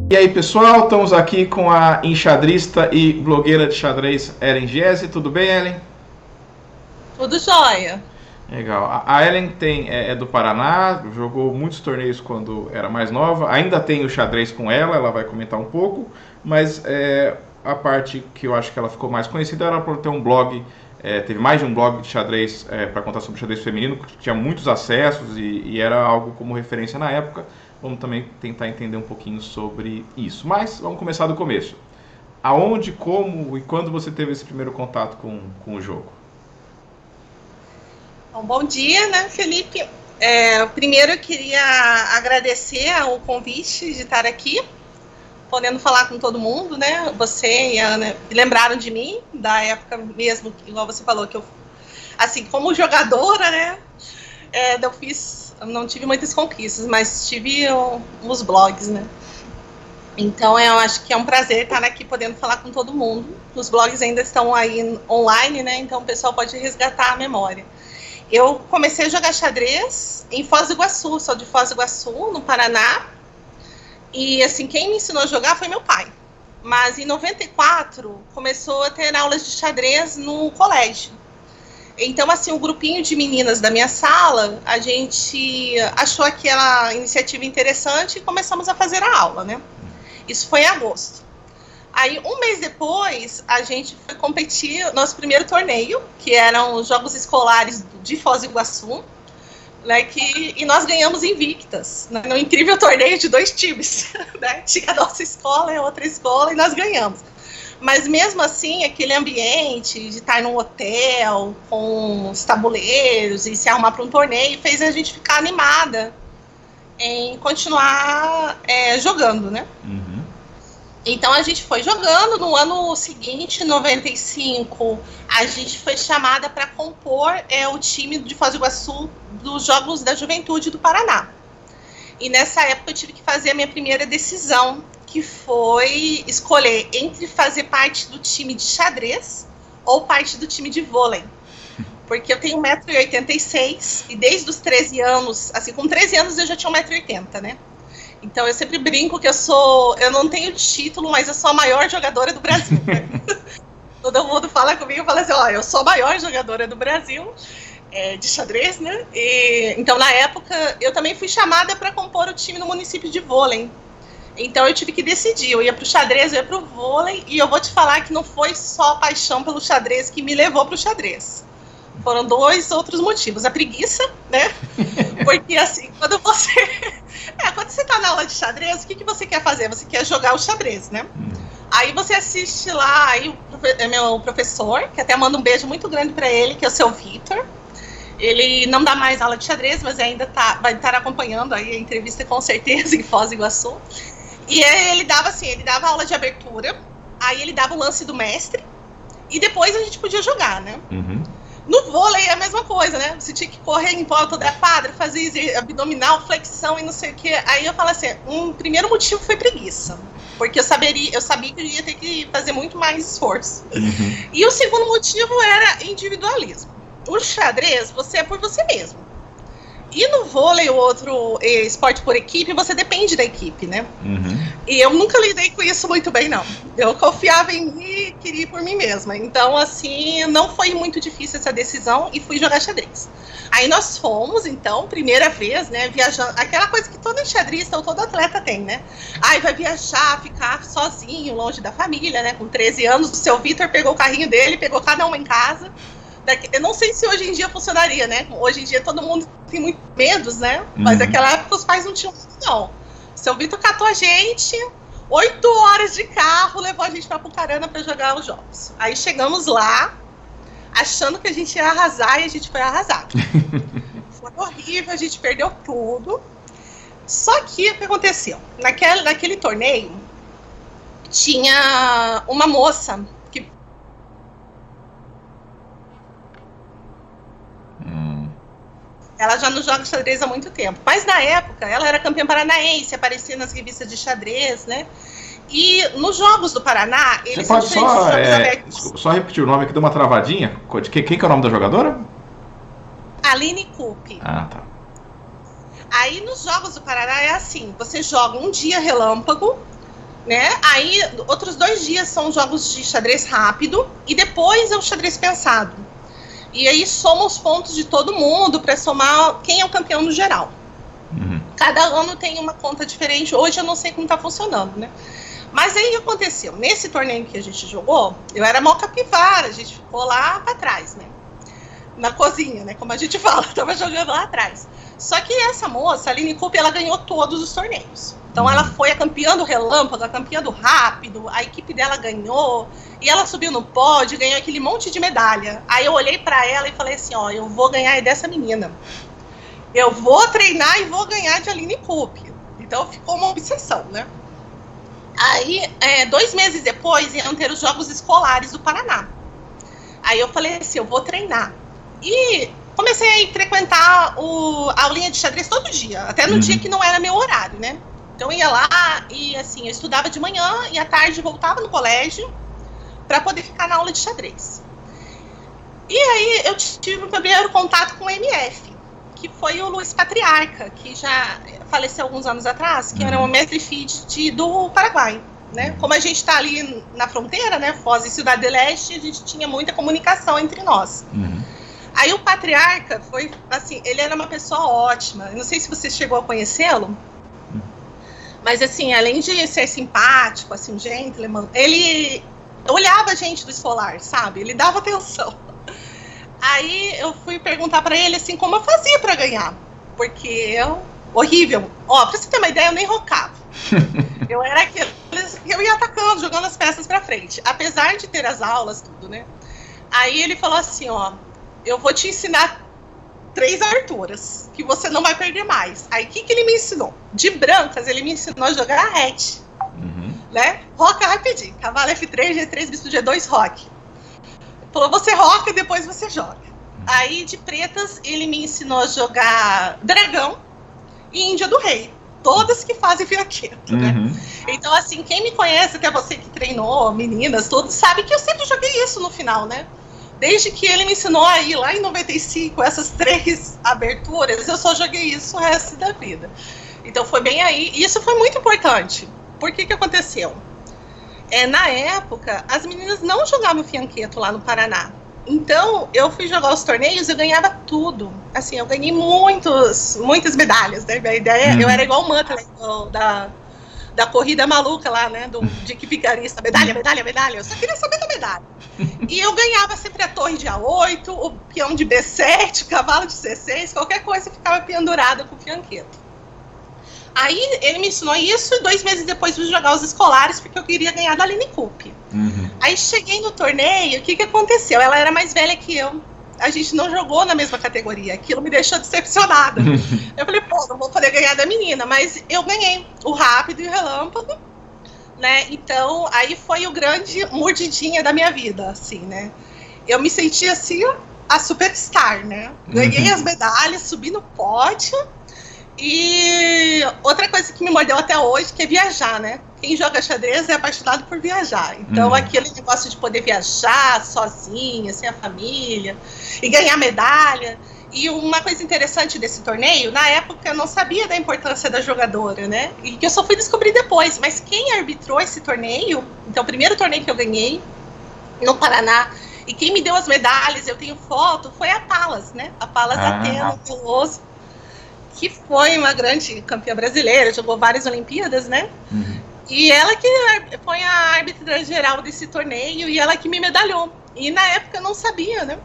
E aí pessoal, estamos aqui com a enxadrista e blogueira de xadrez Ellen Giese. Tudo bem, Ellen? Tudo jóia. Legal. A Ellen é do Paraná, jogou muitos torneios quando era mais nova, ainda tem o xadrez com ela vai comentar um pouco, mas a parte que eu acho que ela ficou mais conhecida era por ter um blog, teve mais de um blog de xadrez para contar sobre xadrez feminino, que tinha muitos acessos e era algo como referência na época. Vamos também tentar entender um pouquinho sobre isso. Mas vamos começar do começo. Aonde, como e quando você teve esse primeiro contato com o jogo? Bom dia, né, Felipe? Primeiro eu queria agradecer o convite de estar aqui, podendo falar com todo mundo, né? Você e a Ana lembraram de mim, da época mesmo, igual você falou, que eu, assim, como jogadora, né, não tive muitas conquistas, mas tive os blogs, né? Então eu acho que é um prazer estar aqui podendo falar com todo mundo. Os blogs ainda estão aí online, né? Então o pessoal pode resgatar a memória. Eu comecei a jogar xadrez em Foz do Iguaçu, sou de Foz do Iguaçu, no Paraná. E assim, quem me ensinou a jogar foi meu pai. Mas em 94 começou a ter aulas de xadrez no colégio. Então, assim, um grupinho de meninas da minha sala, a gente achou aquela iniciativa interessante e começamos a fazer a aula, né? Isso foi em agosto. Aí, um mês depois, a gente foi competir nosso primeiro torneio, que eram os Jogos Escolares de Foz do Iguaçu, né? E nós ganhamos invictas, né, no incrível torneio de 2 times, né? Tinha a nossa escola e a outra escola, e nós ganhamos. Mas mesmo assim, aquele ambiente de estar num hotel, com os tabuleiros e se arrumar para um torneio, fez a gente ficar animada em continuar jogando, né? Uhum. Então a gente foi jogando. No ano seguinte, 95, a gente foi chamada para compor o time de Foz do Iguaçu dos Jogos da Juventude do Paraná. E nessa época eu tive que fazer a minha primeira decisão, que foi escolher entre fazer parte do time de xadrez ou parte do time de vôlei. Porque eu tenho 1,86 m e desde os 13 anos, assim, com 13 anos eu já tinha 1,80 m, né? Então eu sempre brinco que eu não tenho título, mas eu sou a maior jogadora do Brasil, né? Todo mundo fala comigo e fala assim, eu sou a maior jogadora do Brasil, de xadrez, né? Então na época eu também fui chamada para compor o time no município de vôlei. Então eu tive que decidir, eu ia pro xadrez, eu ia pro vôlei, e eu vou te falar que não foi só a paixão pelo xadrez que me levou pro xadrez. Foram 2 outros motivos. A preguiça, né? Porque assim, quando você tá na aula de xadrez, o que você quer fazer? Você quer jogar o xadrez, né? Aí você assiste lá, aí meu professor, que até manda um beijo muito grande para ele, que é o seu Vitor. Ele não dá mais aula de xadrez, mas ainda vai estar acompanhando aí a entrevista com certeza em Foz do Iguaçu. E ele dava aula de abertura, aí ele dava o lance do mestre, e depois a gente podia jogar, né? Uhum. No vôlei é a mesma coisa, né? Você tinha que correr em volta da quadra, fazer abdominal, flexão e não sei o quê. Aí eu falo assim, um primeiro motivo foi preguiça, porque eu sabia que eu ia ter que fazer muito mais esforço. Uhum. E o segundo motivo era individualismo. O xadrez, você é por você mesmo. E no vôlei, o outro esporte por equipe, você depende da equipe, né? Uhum. E eu nunca lidei com isso muito bem, não. Eu confiava em mim e queria ir por mim mesma. Então, assim, não foi muito difícil essa decisão e fui jogar xadrez. Aí nós fomos, então, primeira vez, né, viajando. Aquela coisa que todo enxadrista ou todo atleta tem, né? Aí vai viajar, ficar sozinho, longe da família, né? Com 13 anos, o seu Vitor pegou o carrinho dele, pegou cada uma em casa. Eu não sei se hoje em dia funcionaria, né? Hoje em dia todo mundo tem muito medos, né? Mas naquela época os pais não tinham medo, não. O seu Vitor catou a gente, 8 horas de carro, levou a gente pra Apucarana pra jogar os jogos. Aí chegamos lá, achando que a gente ia arrasar, e a gente foi arrasado. Foi horrível, a gente perdeu tudo. Só que o que aconteceu? Naquele torneio, tinha uma moça que ela já não joga xadrez há muito tempo. Mas na época, ela era campeã paranaense, aparecia nas revistas de xadrez, né? E nos Jogos do Paraná, eles são só repetir o nome que deu uma travadinha? Quem que é o nome da jogadora? Aline Coupe. Ah, tá. Aí nos Jogos do Paraná é assim, você joga um dia relâmpago, né? Aí outros 2 dias são jogos de xadrez rápido e depois é o xadrez pensado. E aí soma os pontos de todo mundo para somar quem é o campeão no geral. Cada ano tem uma conta diferente. Hoje eu não sei como está funcionando, né? Mas aí o que aconteceu? Nesse torneio que a gente jogou, eu era mó capivara, a gente ficou lá para trás, né? Na cozinha, né? Como a gente fala, tava jogando lá atrás. Só que essa moça, a Aline Coupe, ela ganhou todos os torneios. Então ela foi a campeã do relâmpago, a campeã do rápido, a equipe dela ganhou, e ela subiu no pódio e ganhou aquele monte de medalha. Aí eu olhei para ela e falei assim, ó, eu vou ganhar dessa menina. Eu vou treinar e vou ganhar de Aline Coupe. Então ficou uma obsessão, né? Aí, 2 meses depois, iam ter os Jogos Escolares do Paraná. Aí eu falei assim, eu vou treinar. E comecei a frequentar a aulinha de xadrez todo dia, até no dia que não era meu horário, né? Então eu ia lá e assim, eu estudava de manhã e à tarde voltava no colégio para poder ficar na aula de xadrez. E aí eu tive o primeiro contato com o MF, que foi o Luiz Patriarca, que já faleceu alguns anos atrás, que era um mestre FIDE do Paraguai, né? Como a gente está ali na fronteira, né, Foz e Cidade do Leste, a gente tinha muita comunicação entre nós. Aí o Patriarca foi, assim, ele era uma pessoa ótima. Eu não sei se você chegou a conhecê-lo, mas assim, além de ser simpático, assim, um gentleman, ele olhava a gente do escolar, sabe? Ele dava atenção. Aí eu fui perguntar pra ele, assim, como eu fazia pra ganhar. Porque horrível. Ó, pra você ter uma ideia, eu nem rocava. Eu era aquele, eu ia atacando, jogando as peças pra frente. Apesar de ter as aulas, tudo, né? Aí ele falou assim, ó, eu vou te ensinar 3 aberturas, que você não vai perder mais. Aí o que ele me ensinou? De brancas, ele me ensinou a jogar a rete. Né? Roca rapidinho. Cavalo F3, G3, bispo G2, roque. Falou, você roca e depois você joga. Aí de pretas, ele me ensinou a jogar dragão e Índia do Rei. Todas que fazem fianqueto, né? Então, assim, quem me conhece, até você que treinou, meninas, todos, sabe que eu sempre joguei isso no final, né? Desde que ele me ensinou a ir lá em 95, essas 3 aberturas, eu só joguei isso o resto da vida. Então foi bem aí, e isso foi muito importante. Por que aconteceu? Na época, as meninas não jogavam fianqueto lá no Paraná. Então, eu fui jogar os torneios e eu ganhava tudo. Assim, eu ganhei muitas medalhas, né? A ideia, eu era igual o Muttley da corrida maluca lá, né? De que vigarista, medalha, medalha, medalha. Eu só queria saber da medalha. E eu ganhava sempre a torre de A8, o peão de B7, o cavalo de C6, qualquer coisa ficava pendurada com o fianqueto. Aí ele me ensinou isso e 2 meses depois fui jogar os escolares porque eu queria ganhar da Aline Coupe. Aí cheguei no torneio, o que aconteceu? Ela era mais velha que eu. A gente não jogou na mesma categoria. Aquilo me deixou decepcionada. Eu falei, pô, não vou poder ganhar da menina. Mas eu ganhei o rápido e o relâmpago, né? Então, aí foi o grande mordidinha da minha vida, assim, né? Eu me senti, assim, a superstar, né? Ganhei as medalhas, subi no pódio. E outra coisa que me mordeu até hoje, que é viajar, né? Quem joga xadrez é apaixonado por viajar. Então, aquele negócio de poder viajar sozinha, sem a família, e ganhar medalha. E uma coisa interessante desse torneio, na época eu não sabia da importância da jogadora, né? E que eu só fui descobrir depois. Mas quem arbitrou esse torneio, então o primeiro torneio que eu ganhei no Paraná, e quem me deu as medalhas, eu tenho foto, foi a Palas, né? A Palas Atena Veloso, que foi uma grande campeã brasileira, jogou várias Olimpíadas, né? E ela que foi a árbitra geral desse torneio e ela que me medalhou. E na época eu não sabia, né?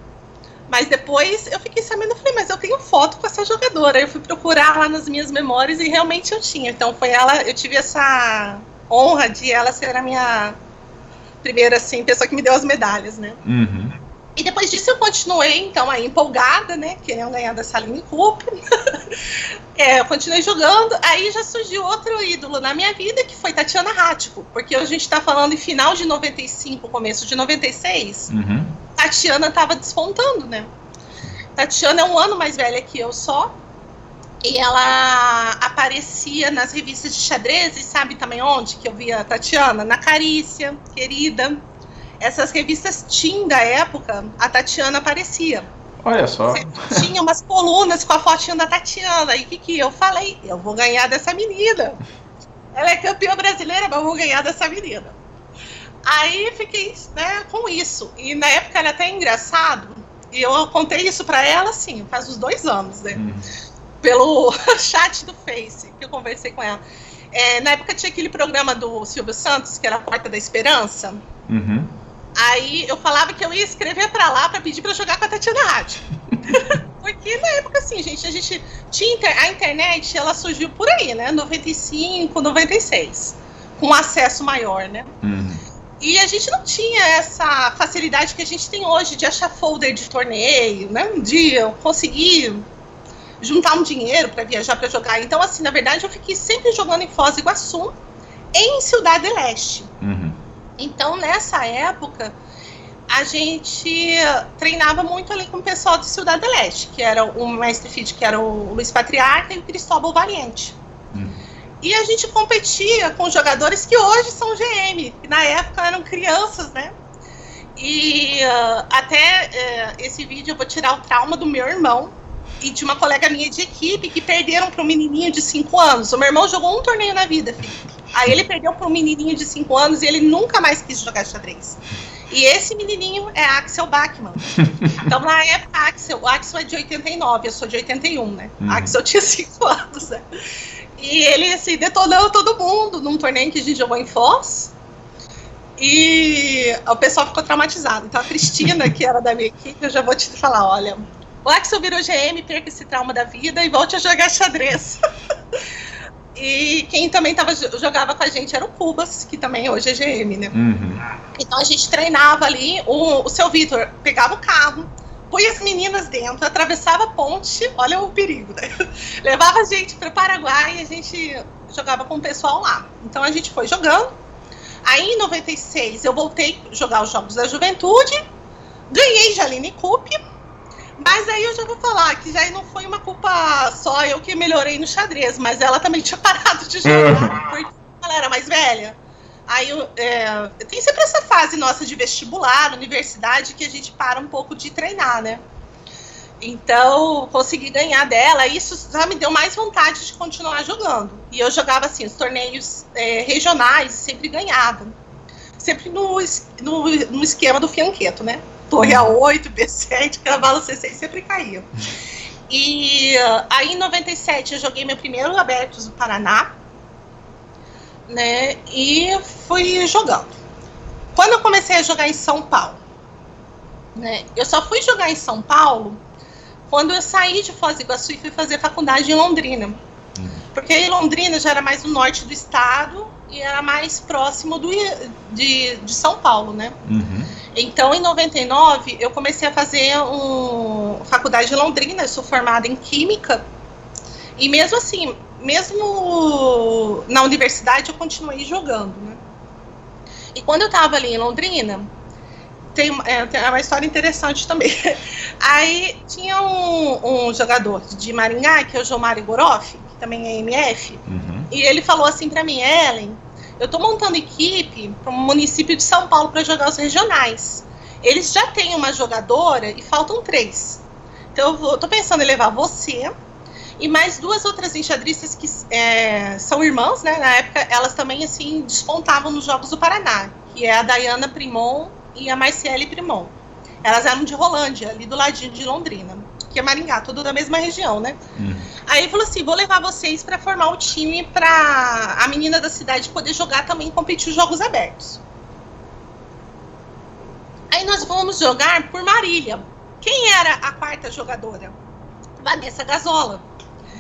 Mas depois eu fiquei sabendo, eu falei, mas eu tenho foto com essa jogadora. Eu fui procurar lá nas minhas memórias e realmente eu tinha. Então foi ela, eu tive essa honra de ela ser a minha primeira, assim, pessoa que me deu as medalhas, né? E depois disso eu continuei, então, aí empolgada, né, querendo ganhar dessa Aline Coupe. Eu continuei jogando, aí já surgiu outro ídolo na minha vida, que foi Tatiana Rátiko, porque a gente tá falando em final de 95, começo de 96, Tatiana tava despontando, né. Tatiana é 1 ano mais velha que eu só, e ela aparecia nas revistas de xadrez, e sabe também onde que eu via a Tatiana? Na Carícia, Querida. Essas revistas teen da época, a Tatiana aparecia. Olha só. Tinha umas colunas com a fotinha da Tatiana. E o que eu falei? Eu vou ganhar dessa menina. Ela é campeã brasileira, mas eu vou ganhar dessa menina. Aí fiquei, né, com isso. E na época era até engraçado. E eu contei isso pra ela, assim, faz uns 2 anos, né? Pelo chat do Face, que eu conversei com ela. Na época tinha aquele programa do Silvio Santos, que era a Porta da Esperança. Aí eu falava que eu ia escrever pra lá pra pedir pra jogar com a Tatiana Rádio. Porque na época, assim, gente, a gente tinha a internet, ela surgiu por aí, né? 95, 96. Com acesso maior, né? E a gente não tinha essa facilidade que a gente tem hoje de achar folder de torneio, né? De eu conseguir juntar um dinheiro para viajar para jogar. Então, assim, na verdade, eu fiquei sempre jogando em Foz do Iguaçu, em Cidade do Leste. Então, nessa época, a gente treinava muito ali com o pessoal de Cidade do Leste, que era o mestre FIDE, que era o Luiz Patriarca e o Cristóbal Valiente. E a gente competia com jogadores que hoje são GM, que na época eram crianças, né? E até esse vídeo eu vou tirar o trauma do meu irmão e de uma colega minha de equipe que perderam para um menininho de 5 anos. O meu irmão jogou um torneio na vida, filho. Aí ele perdeu para um menininho de 5 anos e ele nunca mais quis jogar xadrez. E esse menininho é Axel Bachmann. Então, na época, o Axel é de 89, eu sou de 81, né? Axel tinha 5 anos, né? E ele, assim, detonou todo mundo num torneio que a gente jogou em Foz. E o pessoal ficou traumatizado. Então, a Cristina, que era da minha equipe, eu já vou te falar, olha, o Axel virou GM, perca esse trauma da vida e volte a jogar xadrez. E quem também jogava com a gente era o Cubas, que também hoje é GM, né? Então, a gente treinava ali, o seu Vitor pegava o carro, põe as meninas dentro, atravessava a ponte, olha o perigo, né? Levava a gente para o Paraguai e a gente jogava com o pessoal lá. Então a gente foi jogando. Aí em 96 eu voltei a jogar os Jogos da Juventude, ganhei Jaline Cup, mas aí eu já vou falar que já não foi uma culpa só eu que melhorei no xadrez, mas ela também tinha parado de jogar, porque ela era mais velha. Aí tem sempre essa fase nossa de vestibular, universidade, que a gente para um pouco de treinar, né? Então, consegui ganhar dela, e isso já me deu mais vontade de continuar jogando. E eu jogava, assim, os torneios regionais, sempre ganhava. Sempre no esquema do fianqueto, né? Torre A8, B7, cavalo C6, sempre caía. E aí, em 97, eu joguei meu primeiro Abertos do Paraná, né, e fui jogando. Quando eu comecei a jogar em São Paulo, né, eu só fui jogar em São Paulo quando eu saí de Foz do Iguaçu e fui fazer faculdade em Londrina. Porque em Londrina já era mais no norte do estado e era mais próximo de São Paulo, né? Então, em 99, eu comecei a fazer faculdade em Londrina, eu sou formada em Química, e mesmo assim, mesmo na universidade, eu continuei jogando, né? E quando eu estava ali em Londrina, tem uma história interessante também. Aí tinha um jogador de Maringá, que é o Jomar Igoroff, que também é MF, e ele falou assim para mim: Ellen, eu estou montando equipe para o município de São Paulo para jogar os regionais. Eles já têm uma jogadora e faltam 3. Então eu estou pensando em levar você e mais 2 outras enxadristas que são irmãs, né? Na época, elas também, assim, despontavam nos Jogos do Paraná, que é a Dayana Primon e a Marciele Primon. Elas eram de Rolândia, ali do ladinho de Londrina, que é Maringá, tudo da mesma região, né? Aí ele falou assim: vou levar vocês para formar o time para a menina da cidade poder jogar também e competir os Jogos Abertos. Aí nós vamos jogar por Marília. Quem era a 4ª jogadora? Vanessa Gazola.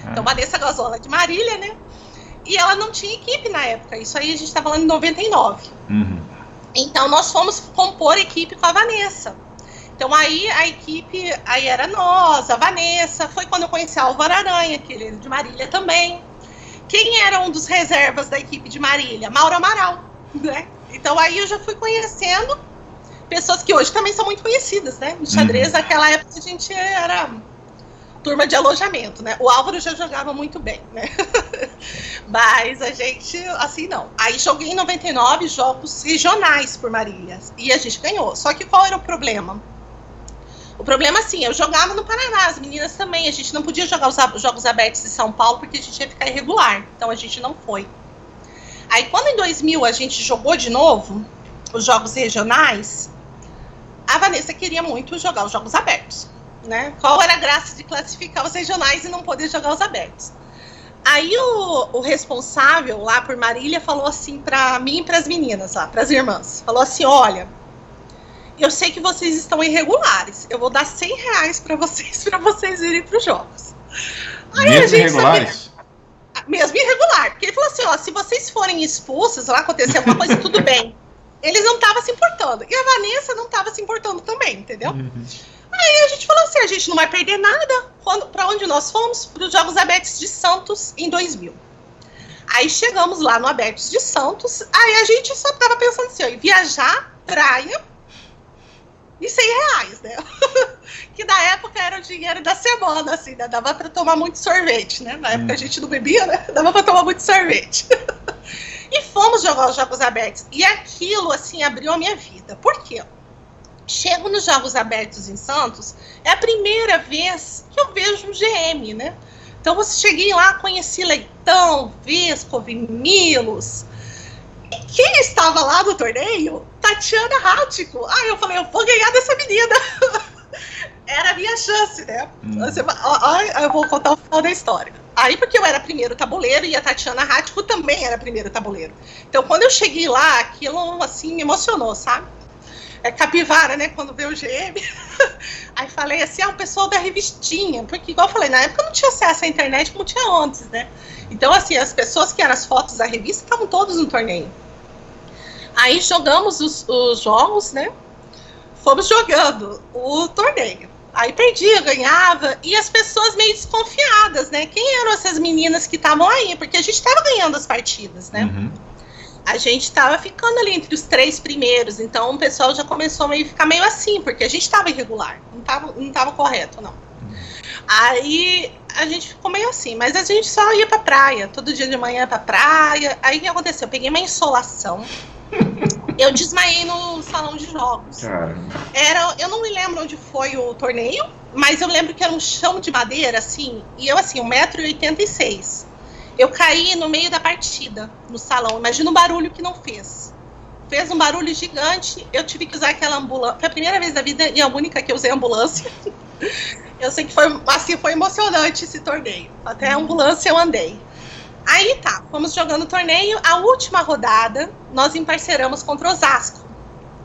Então, Vanessa Gazola de Marília, né? E ela não tinha equipe na época. Isso aí a gente tá falando em 99. Então, nós fomos compor equipe com a Vanessa. Então, aí a equipe, aí era nós, a Vanessa. Foi quando eu conheci a Álvaro Aranha, que ele é de Marília também. Quem era um dos reservas da equipe de Marília? Mauro Amaral, né? Então, aí eu já fui conhecendo pessoas que hoje também são muito conhecidas, né? No xadrez, naquela época, a gente era turma de alojamento, né? O Álvaro já jogava muito bem, né? Mas a gente, assim, não. Aí joguei em 99 jogos regionais por Marília e a gente ganhou. Só que qual era o problema? O problema, assim, eu jogava no Paraná, as meninas também. A gente não podia jogar os Jogos Abertos de São Paulo porque a gente ia ficar irregular. Então a gente não foi. Aí quando em 2000 a gente jogou de novo os Jogos Regionais, a Vanessa queria muito jogar os Jogos Abertos, né? Qual era a graça de classificar os regionais e não poder jogar os abertos? Aí o responsável lá por Marília falou assim para mim e para as meninas lá, para as irmãs. Falou assim, olha, eu sei que vocês estão irregulares, eu vou dar R$100 para vocês irem para os jogos. Aí mesmo a gente irregulares? Mesmo irregular, porque ele falou assim, ó, se vocês forem expulsos, lá acontecer alguma coisa, tudo bem. Eles não estavam se importando. E a Vanessa não estava se importando também, entendeu? Aí a gente falou assim, a gente não vai perder nada. Para onde nós fomos? Para os Jogos Abertos de Santos, em 2000. Aí chegamos lá no Abertos de Santos, aí a gente só estava pensando assim, ó, em viajar, praia e R$100, né? Que na época era o dinheiro da semana, assim, né? Dava para tomar muito sorvete, né? Na época a gente não bebia, né? Dava para tomar muito sorvete. E fomos jogar os Jogos Abertos. E aquilo, assim, abriu a minha vida. Por quê? Chego nos Jogos Abertos em Santos, é a primeira vez que eu vejo um GM, né? Então, eu cheguei lá, conheci Leitão, Vesco, Milos. E quem estava lá no torneio? Tatiana Ráttico. Aí eu falei, eu vou ganhar dessa menina. Era a minha chance, né? Eu vou contar o final da história. Aí, porque eu era primeiro tabuleiro e a Tatiana Ráttico também era primeiro tabuleiro. Então, quando eu cheguei lá, aquilo, assim, me emocionou, sabe? É capivara, né? Quando vê o GM. Aí falei assim, o pessoal da revistinha. Porque, igual eu falei, na época não tinha acesso à internet como tinha antes, né? Então, assim, as pessoas que eram as fotos da revista estavam todos no torneio. Aí jogamos os jogos, né? Fomos jogando o torneio. Aí perdia, ganhava, e as pessoas meio desconfiadas, né? Quem eram essas meninas que estavam aí? Porque a gente estava ganhando as partidas, né? A gente estava ficando ali entre os 3 primeiros, então o pessoal já começou a ficar meio assim, porque a gente estava irregular, não tava correto, não. Aí a gente ficou meio assim, mas a gente só ia pra praia, todo dia de manhã pra praia. Aí o que aconteceu? Eu peguei uma insolação. Eu desmaiei no salão de jogos. Eu não me lembro onde foi o torneio, mas eu lembro que era um chão de madeira, assim, e eu, assim, 1,86 m. Eu caí no meio da partida, no salão. Imagina o barulho que não fez. Fez um barulho gigante, eu tive que usar aquela ambulância. Foi a primeira vez da vida e a única que eu usei ambulância. Eu sei que foi emocionante esse torneio. Até a ambulância eu andei. Aí tá, fomos jogando o torneio. A última rodada, nós emparceramos contra Osasco.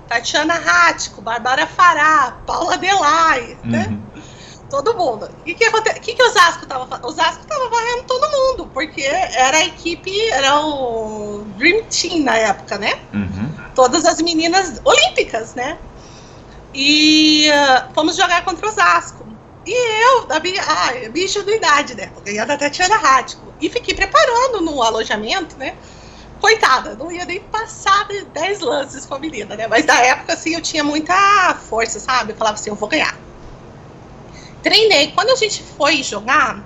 Tatiana Ráttico, Bárbara Fará, Paula Delay, né? Todo mundo. E o que o Osasco tava fazendo? O Osasco tava varrendo todo mundo, porque era a equipe, era o Dream Team na época, né? Todas as meninas olímpicas, né? E fomos jogar contra o Osasco. E eu, da minha ingenuidade, né? Vou ganhar da Tatiana Ráttico. E fiquei preparando no alojamento, né? Coitada, não ia nem passar de 10 lances com a menina, né? Mas na época, assim, eu tinha muita força, sabe? Eu falava assim, eu vou ganhar. Treinei. Quando a gente foi jogar,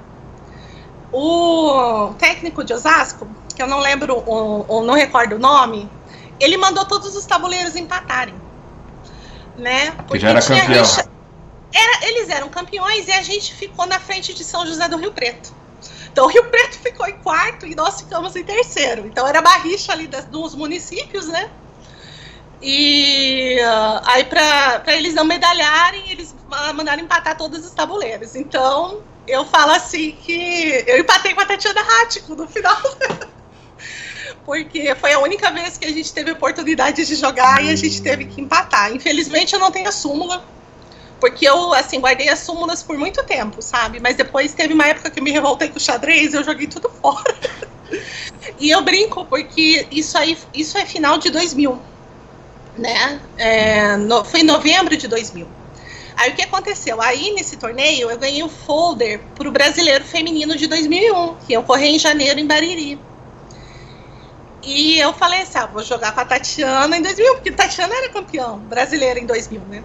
o técnico de Osasco, que eu não lembro, ou não recordo o nome, ele mandou todos os tabuleiros empatarem, né? Porque já era campeão. Eles eram campeões e a gente ficou na frente de São José do Rio Preto. Então o Rio Preto ficou em quarto e nós ficamos em terceiro. Então era barricha ali dos municípios, né? E aí para eles não medalharem, eles mandaram empatar todos os tabuleiros. Então eu falo assim que eu empatei com a Tatiana Ráttico no final. Porque foi a única vez que a gente teve a oportunidade de jogar e a gente teve que empatar. Infelizmente eu não tenho a súmula, porque eu, assim, guardei as súmulas por muito tempo, sabe? Mas depois teve uma época que eu me revoltei com o xadrez e eu joguei tudo fora. E eu brinco, porque isso é final de 2000, né? Foi em novembro de 2000. Aí o que aconteceu? Aí nesse torneio eu ganhei o folder para o Brasileiro Feminino de 2001, que ocorreu em janeiro em Bariri. E eu falei assim, vou jogar com a Tatiana em 2001, porque a Tatiana era campeã brasileira em 2000, né?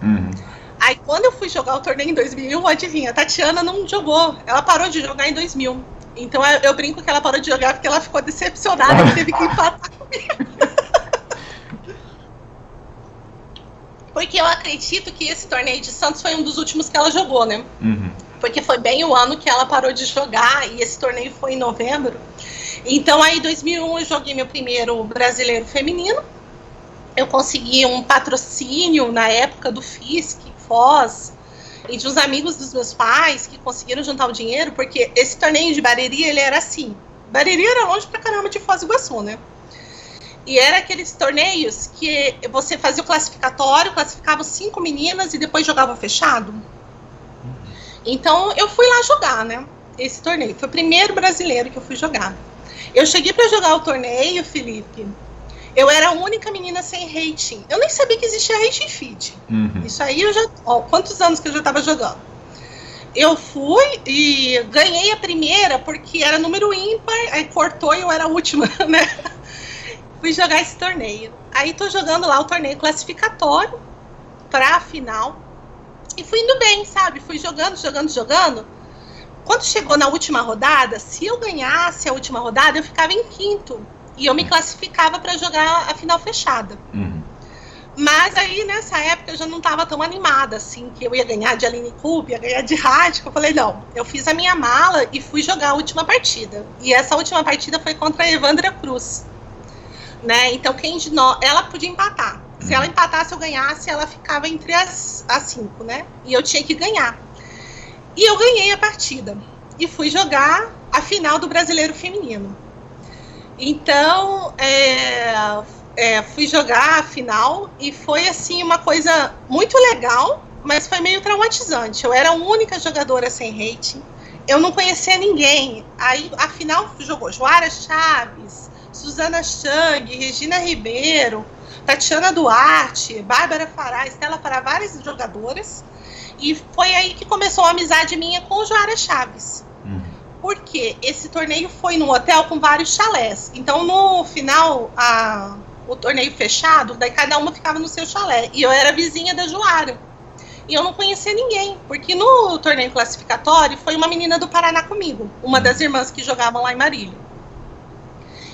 Aí quando eu fui jogar o torneio em 2001, adivinha, a Tatiana não jogou, ela parou de jogar em 2000. Então eu brinco que ela parou de jogar porque ela ficou decepcionada e teve que empatar comigo. Porque eu acredito que esse torneio de Santos foi um dos últimos que ela jogou, né? Uhum. Porque foi bem o ano que ela parou de jogar, e esse torneio foi em novembro. Então, aí em 2001 eu joguei meu primeiro brasileiro feminino. Eu consegui um patrocínio na época do FISC, Foz, e de uns amigos dos meus pais que conseguiram juntar o dinheiro, porque esse torneio de Bariri, ele era assim. Bariri era longe pra caramba de Foz do Iguaçu, né? E era aqueles torneios que você fazia o classificatório, classificava 5 meninas e depois jogava fechado. Então, eu fui lá jogar, né? Esse torneio. Foi o primeiro brasileiro que eu fui jogar. Eu cheguei para jogar o torneio, Felipe. Eu era a única menina sem rating. Eu nem sabia que existia rating feed. Uhum. Isso aí eu já... Ó, quantos anos que eu já estava jogando? Eu fui e ganhei a primeira porque era número ímpar, aí cortou e eu era a última, né? Fui jogar esse torneio. Aí tô jogando lá o torneio classificatório para a final. E fui indo bem, sabe? Fui jogando. Quando chegou na última rodada, se eu ganhasse a última rodada, eu ficava em quinto. E eu me classificava para jogar a final fechada. Uhum. Mas aí, nessa época, eu já não estava tão animada, assim, que eu ia ganhar de Aline Kup, ia ganhar de Rádico. Eu falei, não, eu fiz a minha mala e fui jogar a última partida. E essa última partida foi contra a Evandra Cruz. Né? Então, quem de nós... Ela podia empatar. Se ela empatasse, eu ganhasse, ela ficava entre as 5, né? E eu tinha que ganhar. E eu ganhei a partida. E fui jogar a final do Brasileiro Feminino. Então, fui jogar a final e foi, assim, uma coisa muito legal, mas foi meio traumatizante. Eu era a única jogadora sem rating. Eu não conhecia ninguém. Aí, a final jogou Joara Chaves, Suzana Chang, Regina Ribeiro, Tatiana Duarte, Bárbara Fará, Estela Fará, várias jogadoras. E foi aí que começou a amizade minha com o Joara Chaves. Porque esse torneio foi num hotel com vários chalés. Então, no final, o torneio fechado, daí cada uma ficava no seu chalé. E eu era vizinha da Joara. E eu não conhecia ninguém, porque no torneio classificatório foi uma menina do Paraná comigo, uma das irmãs que jogavam lá em Marília.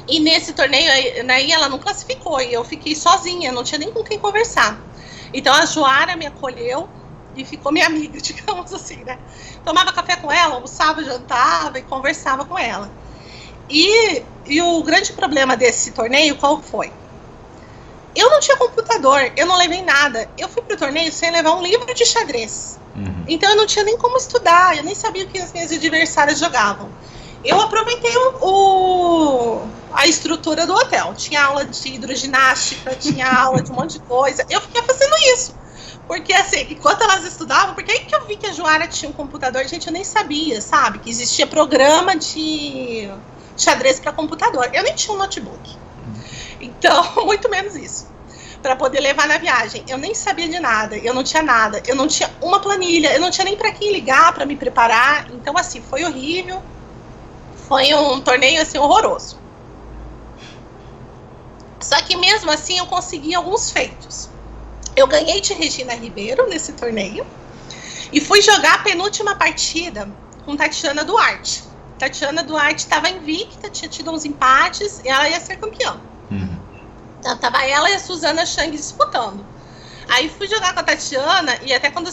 E nesse torneio, aí ela não classificou, e eu fiquei sozinha, não tinha nem com quem conversar. Então a Joara me acolheu e ficou minha amiga, digamos assim, né? Tomava café com ela, almoçava, jantava e conversava com ela. E o grande problema desse torneio, qual foi? Eu não tinha computador, eu não levei nada. Eu fui pro torneio sem levar um livro de xadrez. Uhum. Então eu não tinha nem como estudar, eu nem sabia o que as minhas adversárias jogavam. Eu aproveitei a estrutura do hotel. Tinha aula de hidroginástica, tinha aula de um monte de coisa. Eu fiquei fazendo isso. Porque, assim, enquanto elas estudavam, porque aí que eu vi que a Joara tinha um computador, gente, eu nem sabia, sabe? Que existia programa de xadrez para computador. Eu nem tinha um notebook. Então, muito menos isso. Para poder levar na viagem. Eu nem sabia de nada, eu não tinha nada. Eu não tinha uma planilha, eu não tinha nem para quem ligar para me preparar. Então, assim, foi horrível. Foi um torneio, assim, horroroso. Só que mesmo assim eu consegui alguns feitos. Eu ganhei de Regina Ribeiro nesse torneio e fui jogar a penúltima partida com Tatiana Duarte. Tatiana Duarte estava invicta, tinha tido uns empates e ela ia ser campeã. Uhum. Então tava ela e a Suzana Chang disputando. Aí fui jogar com a Tatiana e até quando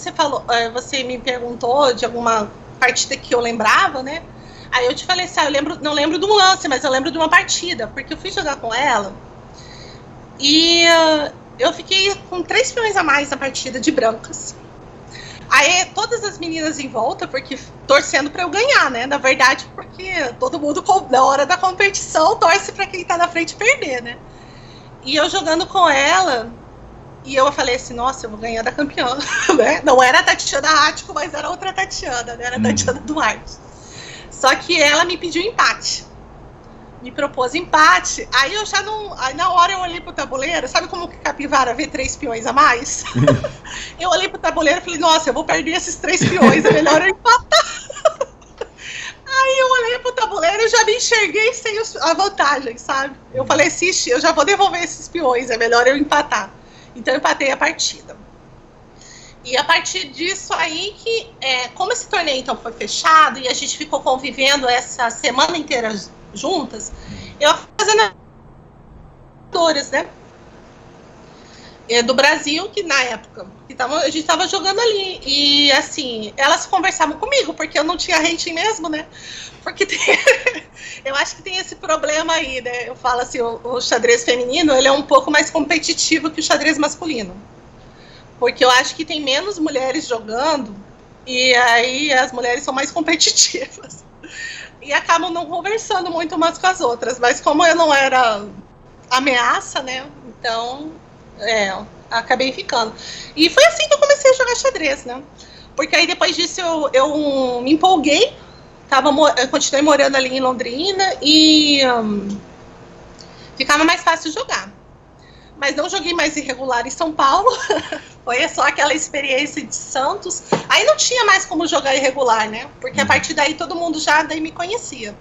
você me perguntou de alguma partida que eu lembrava, né? Aí eu te falei assim, não lembro de um lance, mas eu lembro de uma partida, porque eu fui jogar com ela e eu fiquei com 3 peões a mais na partida de brancas. Aí todas as meninas em volta, porque torcendo para eu ganhar, né? Na verdade, porque todo mundo na hora da competição torce para quem tá na frente perder, né? E eu jogando com ela, e eu falei assim, nossa, eu vou ganhar da campeã, né? Não era a Tatiana Rático, mas era outra Tatiana, né? Era a Tatiana Duarte. Só que ela me pediu empate. Me propôs empate. Aí eu já não... Aí na hora eu olhei pro tabuleiro. Sabe como que capivara vê 3 peões a mais? Eu olhei pro tabuleiro e falei, nossa, eu vou perder esses 3 peões. É melhor eu empatar. Aí eu olhei pro tabuleiro e já me enxerguei sem a vantagem, sabe? Eu falei, assiste, eu já vou devolver esses peões. É melhor eu empatar. Então eu empatei a partida. E a partir disso aí que, como esse torneio então foi fechado e a gente ficou convivendo essa semana inteira juntas, eu fazendo né? do Brasil, que na época que a gente estava jogando ali. E assim, elas conversavam comigo, porque eu não tinha rating mesmo, né? Porque eu acho que tem esse problema aí, né? Eu falo assim, o xadrez feminino, ele é um pouco mais competitivo que o xadrez masculino. Porque eu acho que tem menos mulheres jogando, e aí as mulheres são mais competitivas. E acabam não conversando muito umas com as outras. Mas como eu não era ameaça, né? Então, acabei ficando. E foi assim que eu comecei a jogar xadrez, né? Porque aí depois disso eu me empolguei. Eu continuei morando ali em Londrina e ficava mais fácil jogar. Mas não joguei mais irregular em São Paulo. Foi só aquela experiência de Santos. Aí não tinha mais como jogar irregular, né? Porque a partir daí todo mundo já daí me conhecia.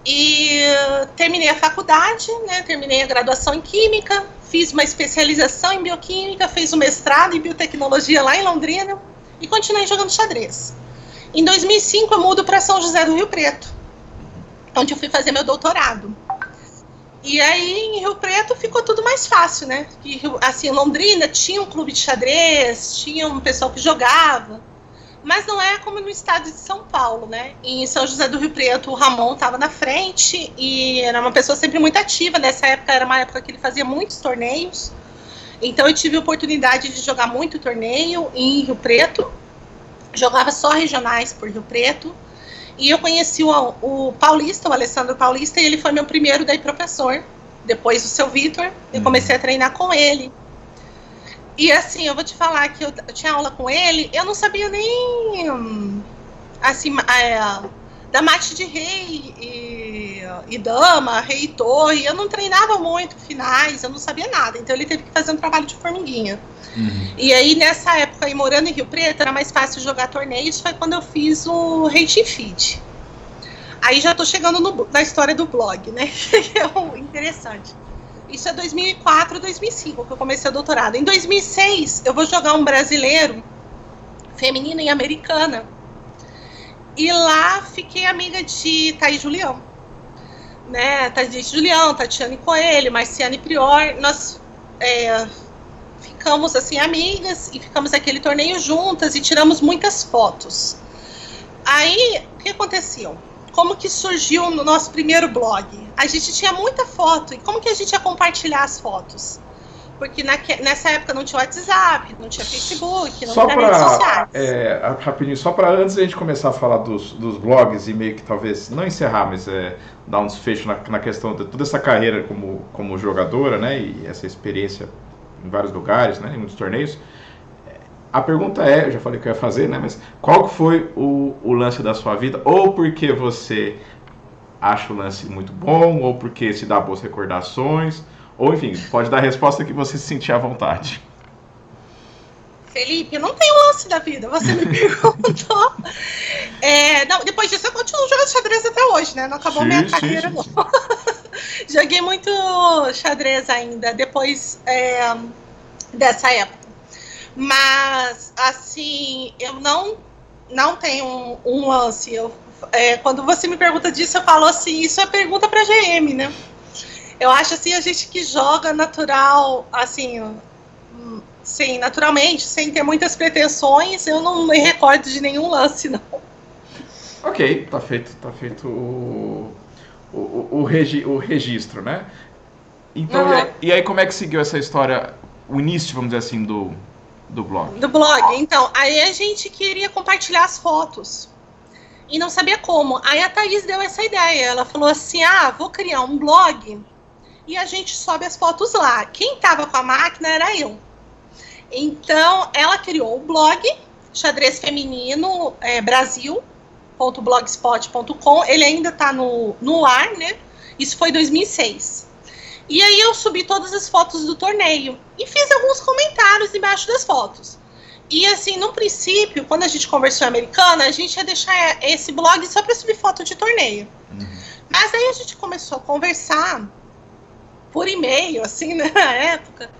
E terminei a faculdade, né? Terminei a graduação em Química, fiz uma especialização em Bioquímica, fiz um mestrado em Biotecnologia lá em Londrina e continuei jogando xadrez. Em 2005 eu mudo para São José do Rio Preto, onde eu fui fazer meu doutorado. E aí em Rio Preto ficou tudo mais fácil, né? E, assim, em Londrina tinha um clube de xadrez, tinha um pessoal que jogava, mas não é como no estado de São Paulo, né? Em São José do Rio Preto o Ramon estava na frente e era uma pessoa sempre muito ativa. Nessa época era uma época que ele fazia muitos torneios, então eu tive a oportunidade de jogar muito torneio em Rio Preto. Jogava só regionais por Rio Preto. E eu conheci o Paulista, o Alessandro Paulista, e ele foi meu primeiro daí professor. Depois o seu Vitor, eu comecei a treinar com ele. E assim, eu vou te falar que eu tinha aula com ele, eu não sabia nem assim, da mate de rei e dama, rei e torre. Eu não treinava muito finais, eu não sabia nada. Então ele teve que fazer um trabalho de formiguinha. E aí, nessa época, aí, morando em Rio Preto, era mais fácil jogar torneios. Foi quando eu fiz o Rating Feed. Aí já tô chegando na história do blog, né? Que é interessante. Isso é 2004, 2005, que eu comecei o doutorado. Em 2006, eu vou jogar um brasileiro, feminina e americana. E lá fiquei amiga de Thaís Julião. Né? Thaís Julião, Tatiane Coelho, Marciane Prior. Nós ficamos assim amigas e ficamos aquele torneio juntas e tiramos muitas fotos. Aí, o que aconteceu? Como que surgiu no nosso primeiro blog? A gente tinha muita foto, e como que a gente ia compartilhar as fotos? Porque nessa época não tinha WhatsApp, não tinha Facebook, não tinha redes sociais. Rapidinho, só para antes da gente começar a falar dos blogs e meio que talvez, não encerrar, mas dar um desfecho na questão de toda essa carreira como jogadora, né, e essa experiência em vários lugares, né, em muitos torneios. A pergunta eu já falei que eu ia fazer, né, mas qual foi o lance da sua vida? Ou porque você acha o lance muito bom, ou porque se dá boas recordações, ou enfim, pode dar a resposta que você se sentir à vontade. Felipe, eu não tenho lance da vida, você me perguntou. Não, depois disso eu continuo jogando xadrez até hoje, né? Não acabou minha carreira, não. Joguei muito xadrez ainda, depois dessa época. Mas, assim, eu não tenho um lance. Quando você me pergunta disso, eu falo assim, isso é pergunta pra GM, né? Eu acho assim, a gente que joga natural, assim, sim, naturalmente, sem ter muitas pretensões, eu não me recordo de nenhum lance, não. Ok, tá feito o registro, né? Então, e aí como é que seguiu essa história, o início, vamos dizer assim, do blog? Do blog, então, aí a gente queria compartilhar as fotos e não sabia como. Aí a Thaís deu essa ideia, ela falou assim, vou criar um blog e a gente sobe as fotos lá. Quem tava com a máquina era eu. Então, ela criou o blog, Xadrez Feminino Brasil.blogspot.com. Ele ainda tá no ar, né? Isso foi em 2006. E aí eu subi todas as fotos do torneio e fiz alguns comentários embaixo das fotos. E assim, no princípio, quando a gente conversou em Americana, a gente ia deixar esse blog só para subir foto de torneio. Mas aí a gente começou a conversar por e-mail, assim, né, na época,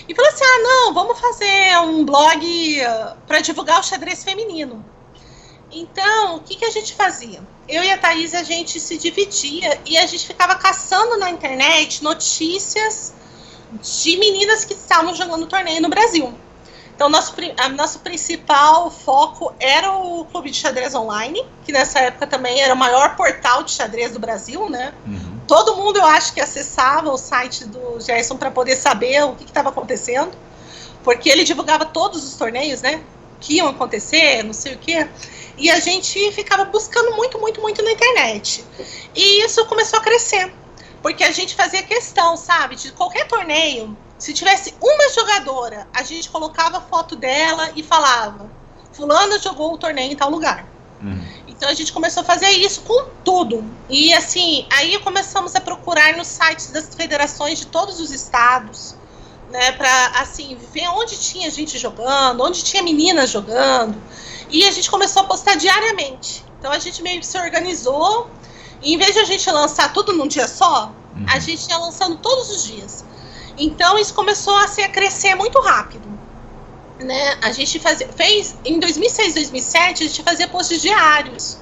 e falou assim, não, vamos fazer um blog para divulgar o xadrez feminino. Então, o que a gente fazia? Eu e a Thaís, a gente se dividia e a gente ficava caçando na internet notícias de meninas que estavam jogando torneio no Brasil. Então, nosso principal foco era o Clube de Xadrez Online, que nessa época também era o maior portal de xadrez do Brasil, né? Todo mundo, eu acho, que acessava o site do Gerson para poder saber o que estava acontecendo, porque ele divulgava todos os torneios, né? Que iam acontecer, não sei o quê. E a gente ficava buscando muito na internet. E isso começou a crescer, porque a gente fazia questão, sabe, de qualquer torneio. Se tivesse uma jogadora, a gente colocava a foto dela e falava: fulana jogou o torneio em tal lugar. Então a gente começou a fazer isso com tudo. E assim, aí começamos a procurar nos sites das federações de todos os estados, né, para assim, ver onde tinha gente jogando, onde tinha meninas jogando. E a gente começou a postar diariamente. Então a gente meio que se organizou. E em vez de a gente lançar tudo num dia só, a gente ia lançando todos os dias. Então isso começou a crescer muito rápido, né? A gente fez em 2006, 2007, a gente fazia posts diários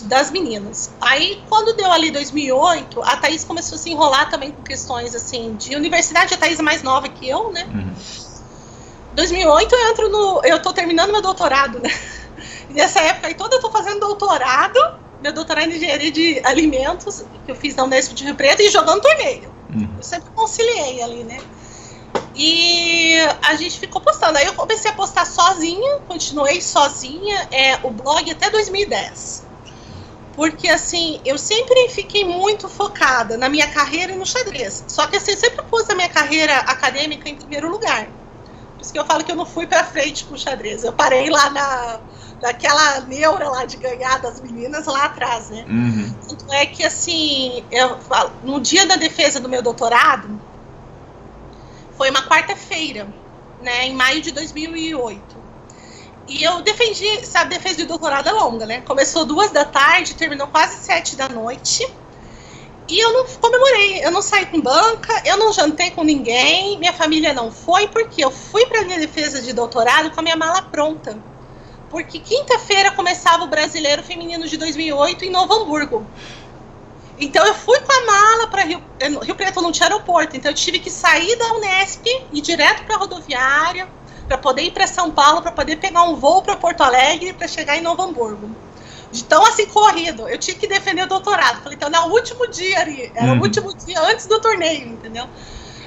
das meninas. Aí quando deu ali 2008, a Thaís começou a se enrolar também com questões assim de universidade. A Thaís é mais nova que eu, né? 2008 eu tô terminando meu doutorado, né? E nessa época aí toda eu tô fazendo doutorado, meu doutorado em engenharia de alimentos, que eu fiz na Unesp de Rio Preto, e jogando torneio. Eu sempre conciliei ali, né? E a gente ficou postando. Aí eu comecei a postar sozinha, continuei sozinha, o blog até 2010. Porque, assim, eu sempre fiquei muito focada na minha carreira e no xadrez. Só que, assim, eu sempre pus a minha carreira acadêmica em primeiro lugar. Por isso que eu falo que eu não fui pra frente com o xadrez. Eu parei lá naquela neura lá de ganhar das meninas lá atrás, né? Tanto é que, assim, no dia da defesa do meu doutorado, foi uma quarta-feira, né, em maio de 2008. E eu defendi, sabe, defesa de doutorado é longa, né? Começou 14h, terminou quase 19h. E eu não comemorei, eu não saí com banca, eu não jantei com ninguém, minha família não foi, porque eu fui para minha defesa de doutorado com a minha mala pronta. Porque quinta-feira começava o Brasileiro Feminino de 2008 em Novo Hamburgo. Então eu fui com a mala para Rio Preto, não tinha aeroporto, então eu tive que sair da Unesp e ir direto para a rodoviária, para poder ir para São Paulo, para poder pegar um voo para Porto Alegre, para chegar em Novo Hamburgo. Então, assim, corrido, eu tinha que defender o doutorado. Falei, então, no último dia ali, era o último dia antes do torneio, entendeu?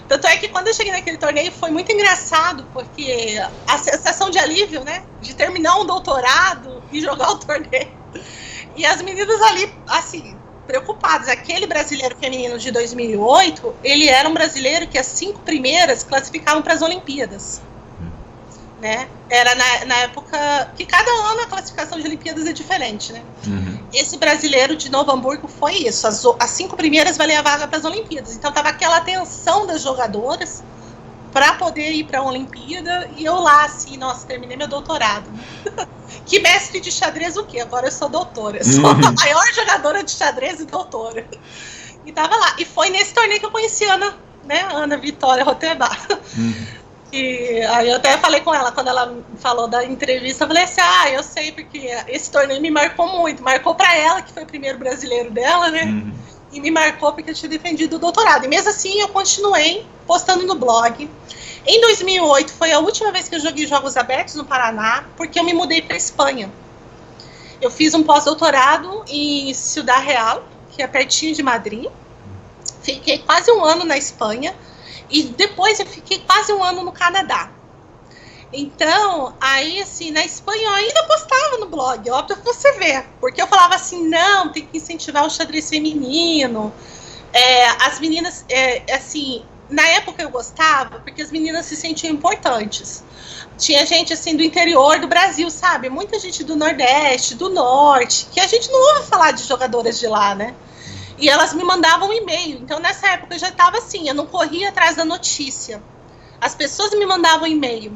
Tanto é que quando eu cheguei naquele torneio foi muito engraçado, porque a sensação de alívio, né, de terminar um doutorado e jogar o torneio. E as meninas ali, assim, preocupadas. Aquele Brasileiro Feminino de 2008, ele era um brasileiro que as 5 primeiras classificavam para as Olimpíadas. Né? Era na época que cada ano a classificação de Olimpíadas é diferente, né? Esse brasileiro de Novo Hamburgo foi isso, as 5 primeiras valiam a vaga para as Olimpíadas, então tava aquela atenção das jogadoras para poder ir para a Olimpíada, e eu lá assim, nossa, terminei meu doutorado. Que mestre de xadrez o quê? Agora eu sou doutora, sou a maior jogadora de xadrez e doutora. E tava lá, e foi nesse torneio que eu conheci Ana Vitória Rotebá. E aí eu até falei com ela, quando ela falou da entrevista, eu falei assim, eu sei, porque esse torneio me marcou muito, marcou pra ela, que foi o primeiro brasileiro dela, né, e me marcou porque eu tinha defendido o doutorado, e mesmo assim eu continuei postando no blog. Em 2008 foi a última vez que eu joguei jogos abertos no Paraná, porque eu me mudei pra Espanha. Eu fiz um pós-doutorado em Ciudad Real, que é pertinho de Madrid, fiquei quase um ano na Espanha, e depois eu fiquei quase um ano no Canadá. Então, aí assim, na Espanha eu ainda postava no blog, óbvio que você vê. Porque eu falava assim, não, tem que incentivar o xadrez feminino. As meninas, assim, na época eu gostava, porque as meninas se sentiam importantes. Tinha gente, assim, do interior do Brasil, sabe? Muita gente do Nordeste, do Norte, que a gente não ouve falar de jogadoras de lá, né? E elas me mandavam um e-mail. Então, nessa época, eu já estava assim, eu não corria atrás da notícia. As pessoas me mandavam e-mail,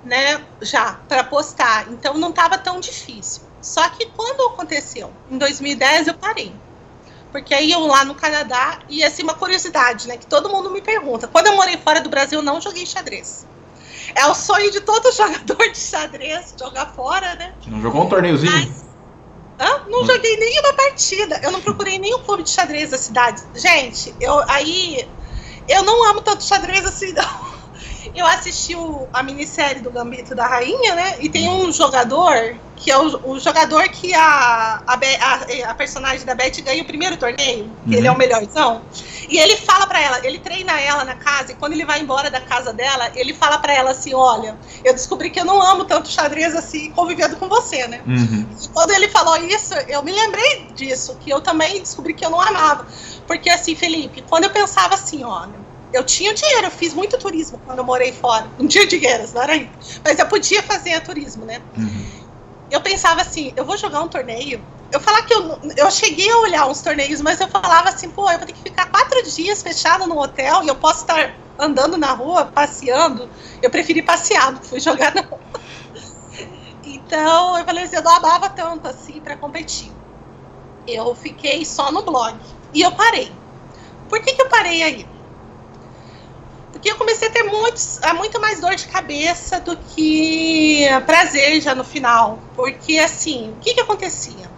né, já, para postar. Então, não estava tão difícil. Só que quando aconteceu? Em 2010, eu parei. Porque aí eu lá no Canadá, e assim, uma curiosidade, né, que todo mundo me pergunta. Quando eu morei fora do Brasil, eu não joguei xadrez. É o sonho de todo jogador de xadrez, jogar fora, né? Não jogou um torneiozinho? Não joguei nenhuma partida. Eu não procurei nenhum clube de xadrez da cidade. Gente, eu não amo tanto xadrez assim, não. Eu assisti a minissérie do Gambito da Rainha, né? E tem um jogador, que é o jogador que a personagem da Beth ganha o primeiro torneio, que ele é o melhorzão. E ele fala pra ela, ele treina ela na casa, e quando ele vai embora da casa dela, ele fala pra ela assim, olha, eu descobri que eu não amo tanto xadrez assim, convivendo com você, né? E quando ele falou isso, eu me lembrei disso, que eu também descobri que eu não amava. Porque assim, Felipe, quando eu pensava assim, olha, eu tinha dinheiro, eu fiz muito turismo quando eu morei fora. Não tinha dinheiro, não era isso. Mas eu podia fazer turismo, né? Eu pensava assim, eu vou jogar um torneio. Eu falava que eu cheguei a olhar uns torneios, mas eu falava assim, pô, eu vou ter que ficar 4 dias fechado no hotel e eu posso estar andando na rua, passeando. Eu preferi passear, não fui jogar não. Então, eu falei assim, eu não amava tanto assim pra competir. Eu fiquei só no blog. E eu parei. Por que eu parei aí? Porque eu comecei a ter muito mais dor de cabeça do que prazer já no final. Porque, assim, o que acontecia?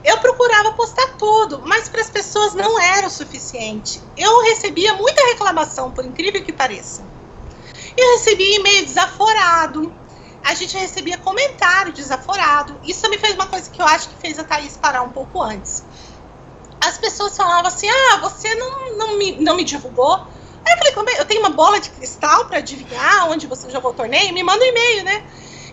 Eu procurava postar tudo, mas para as pessoas não era o suficiente. Eu recebia muita reclamação, por incrível que pareça. Eu recebia e-mail desaforado, a gente recebia comentário desaforado. Isso também fez uma coisa que eu acho que fez a Thaís parar um pouco antes. As pessoas falavam assim, você não me divulgou? Aí eu falei, eu tenho uma bola de cristal para adivinhar onde você jogou o torneio? Me manda um e-mail, né?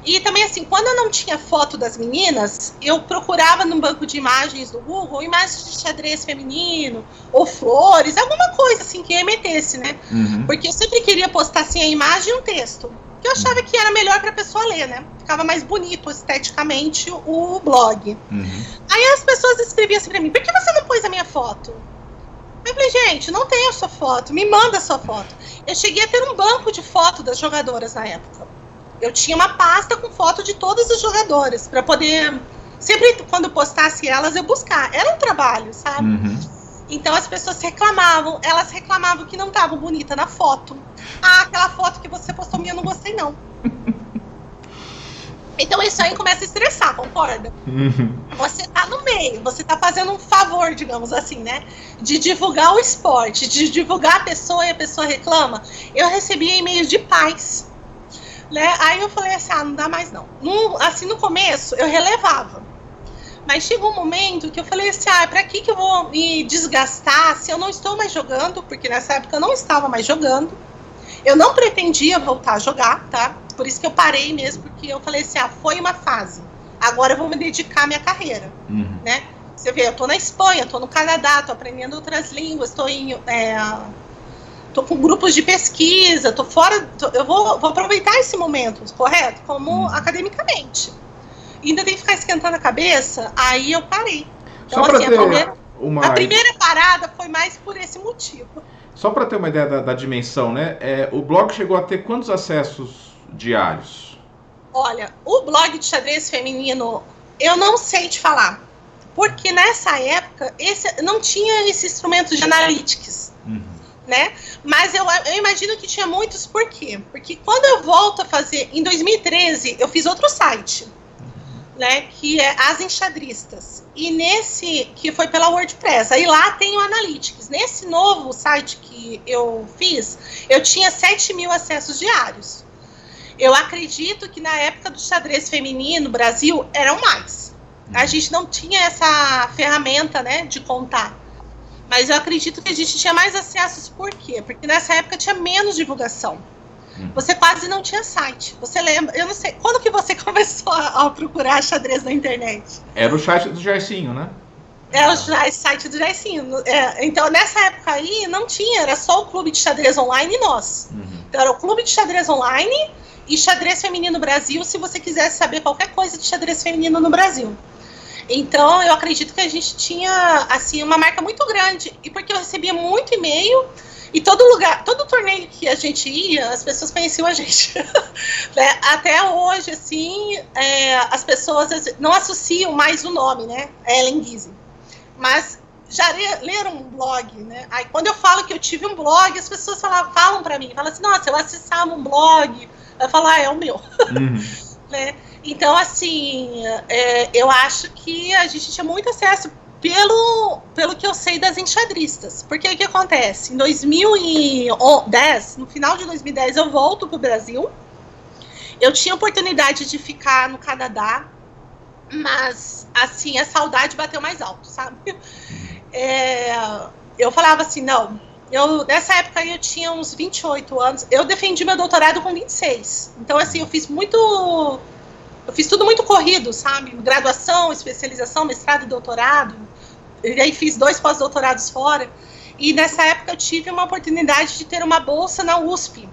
E também assim, quando eu não tinha foto das meninas, eu procurava no banco de imagens do Google, imagens de xadrez feminino, ou flores, alguma coisa assim que remetesse, né? Porque eu sempre queria postar assim a imagem e um texto, que eu achava que era melhor para a pessoa ler, né? Ficava mais bonito esteticamente o blog. Aí as pessoas escreviam assim para mim, por que você não pôs a minha foto? Eu falei, gente, não tenho a sua foto, me manda a sua foto. Eu cheguei a ter um banco de foto das jogadoras na época. Eu tinha uma pasta com foto de todas as jogadoras, para poder, sempre quando postasse elas, eu buscar. Era um trabalho, sabe? Então as pessoas reclamavam, elas reclamavam que não estavam bonita na foto. Aquela foto que você postou minha, eu não gostei não. Então isso aí começa a estressar, concorda? Você tá no meio, você tá fazendo um favor, digamos assim, né? De divulgar o esporte, de divulgar a pessoa e a pessoa reclama. Eu recebia e-mails de pais, né? Aí eu falei assim, não dá mais não. Assim, no começo, eu relevava. Mas chegou um momento que eu falei assim, pra que eu vou me desgastar se eu não estou mais jogando? Porque nessa época eu não estava mais jogando. Eu não pretendia voltar a jogar, tá? Por isso que eu parei mesmo, porque eu falei assim, foi uma fase. Agora eu vou me dedicar à minha carreira, né? Você vê, eu tô na Espanha, tô no Canadá, tô aprendendo outras línguas, tô com grupos de pesquisa, tô fora, eu vou aproveitar esse momento, correto? Como academicamente. E ainda tem que ficar esquentando a cabeça, aí eu parei. Então, só assim, a primeira parada foi mais por esse motivo. Só para ter uma ideia da dimensão, né? O blog chegou a ter quantos acessos diários? Olha, o blog de xadrez feminino, eu não sei te falar. Porque nessa época, não tinha esse instrumento de analytics, né? Mas eu imagino que tinha muitos, por quê? Porque quando eu volto a fazer, em 2013, eu fiz outro site, né? Que é As Enxadristas. E que foi pela WordPress. Aí lá tem o Analytics. Nesse novo site que eu fiz, eu tinha 7.000 acessos diários. Eu acredito que na época do xadrez feminino no Brasil eram mais. A gente não tinha essa ferramenta, né, de contar. Mas eu acredito que a gente tinha mais acessos, por quê? Porque nessa época tinha menos divulgação. Você quase não tinha site. Você lembra? Eu não sei. Quando que você começou a procurar xadrez na internet? Era o site do Jairzinho, né? Era o site do Jairzinho. Então, nessa época aí, não tinha. Era só o Clube de Xadrez Online e nós. Então, era o Clube de Xadrez Online e Xadrez Feminino Brasil, se você quisesse saber qualquer coisa de xadrez feminino no Brasil. Então, eu acredito que a gente tinha, assim, uma marca muito grande. E porque eu recebia muito e-mail. E todo torneio que a gente ia, as pessoas conheciam a gente. Né? Até hoje, assim, as pessoas não associam mais o nome, né? Ellen Guise. Mas já leram um blog, né? Aí quando eu falo que eu tive um blog, as pessoas falam pra mim, falam assim, nossa, eu acessava um blog. Eu falo, é o meu. Né? Então, assim, eu acho que a gente tinha muito acesso pelo que eu sei das enxadristas. Porque o que acontece? Em 2010, no final de 2010, eu volto para o Brasil. Eu tinha oportunidade de ficar no Canadá, mas, assim, a saudade bateu mais alto, sabe? Eu falava assim, não, nessa época eu tinha uns 28 anos, eu defendi meu doutorado com 26. Então, assim, eu fiz tudo muito corrido, sabe? Graduação, especialização, mestrado e doutorado. E aí fiz 2 pós-doutorados fora. E nessa época eu tive uma oportunidade de ter uma bolsa na USP,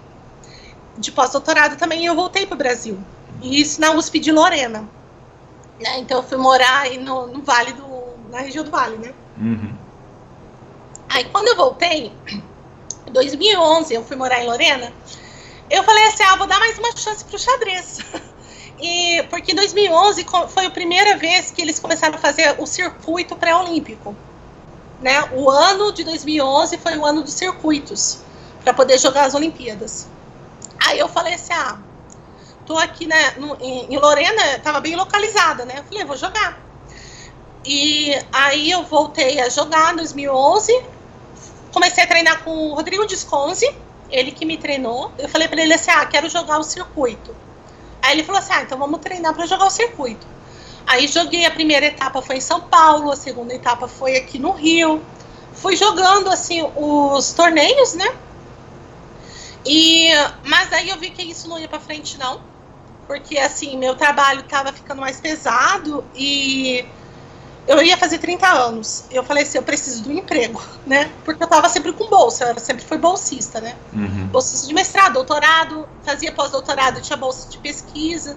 de pós-doutorado também, e eu voltei para o Brasil. E isso na USP de Lorena. Né? Então eu fui morar aí no Vale na região do Vale, né? Uhum. Aí quando eu voltei, em 2011, eu fui morar em Lorena, eu falei assim, vou dar mais uma chance pro xadrez. Porque em 2011 foi a primeira vez que eles começaram a fazer o circuito pré-olímpico. Né? O ano de 2011 foi o ano dos circuitos, para poder jogar as Olimpíadas. Aí eu falei assim, tô aqui, né, em Lorena, estava bem localizada, né? Eu falei, vou jogar. E aí eu voltei a jogar em 2011, comecei a treinar com o Rodrigo Disconzi, ele que me treinou. Eu falei para ele assim, quero jogar o circuito. Aí ele falou assim, então vamos treinar para jogar o circuito. Aí joguei, a primeira etapa foi em São Paulo, a segunda etapa foi aqui no Rio. Fui jogando, assim, os torneios, né? Mas aí eu vi que isso não ia para frente, não. Porque, assim, meu trabalho estava ficando mais pesado e eu ia fazer 30 anos. Eu falei assim, eu preciso de um emprego, né? Porque eu estava sempre com bolsa, eu sempre fui bolsista, né? Uhum. Bolsista de mestrado, doutorado, fazia pós-doutorado, tinha bolsa de pesquisa.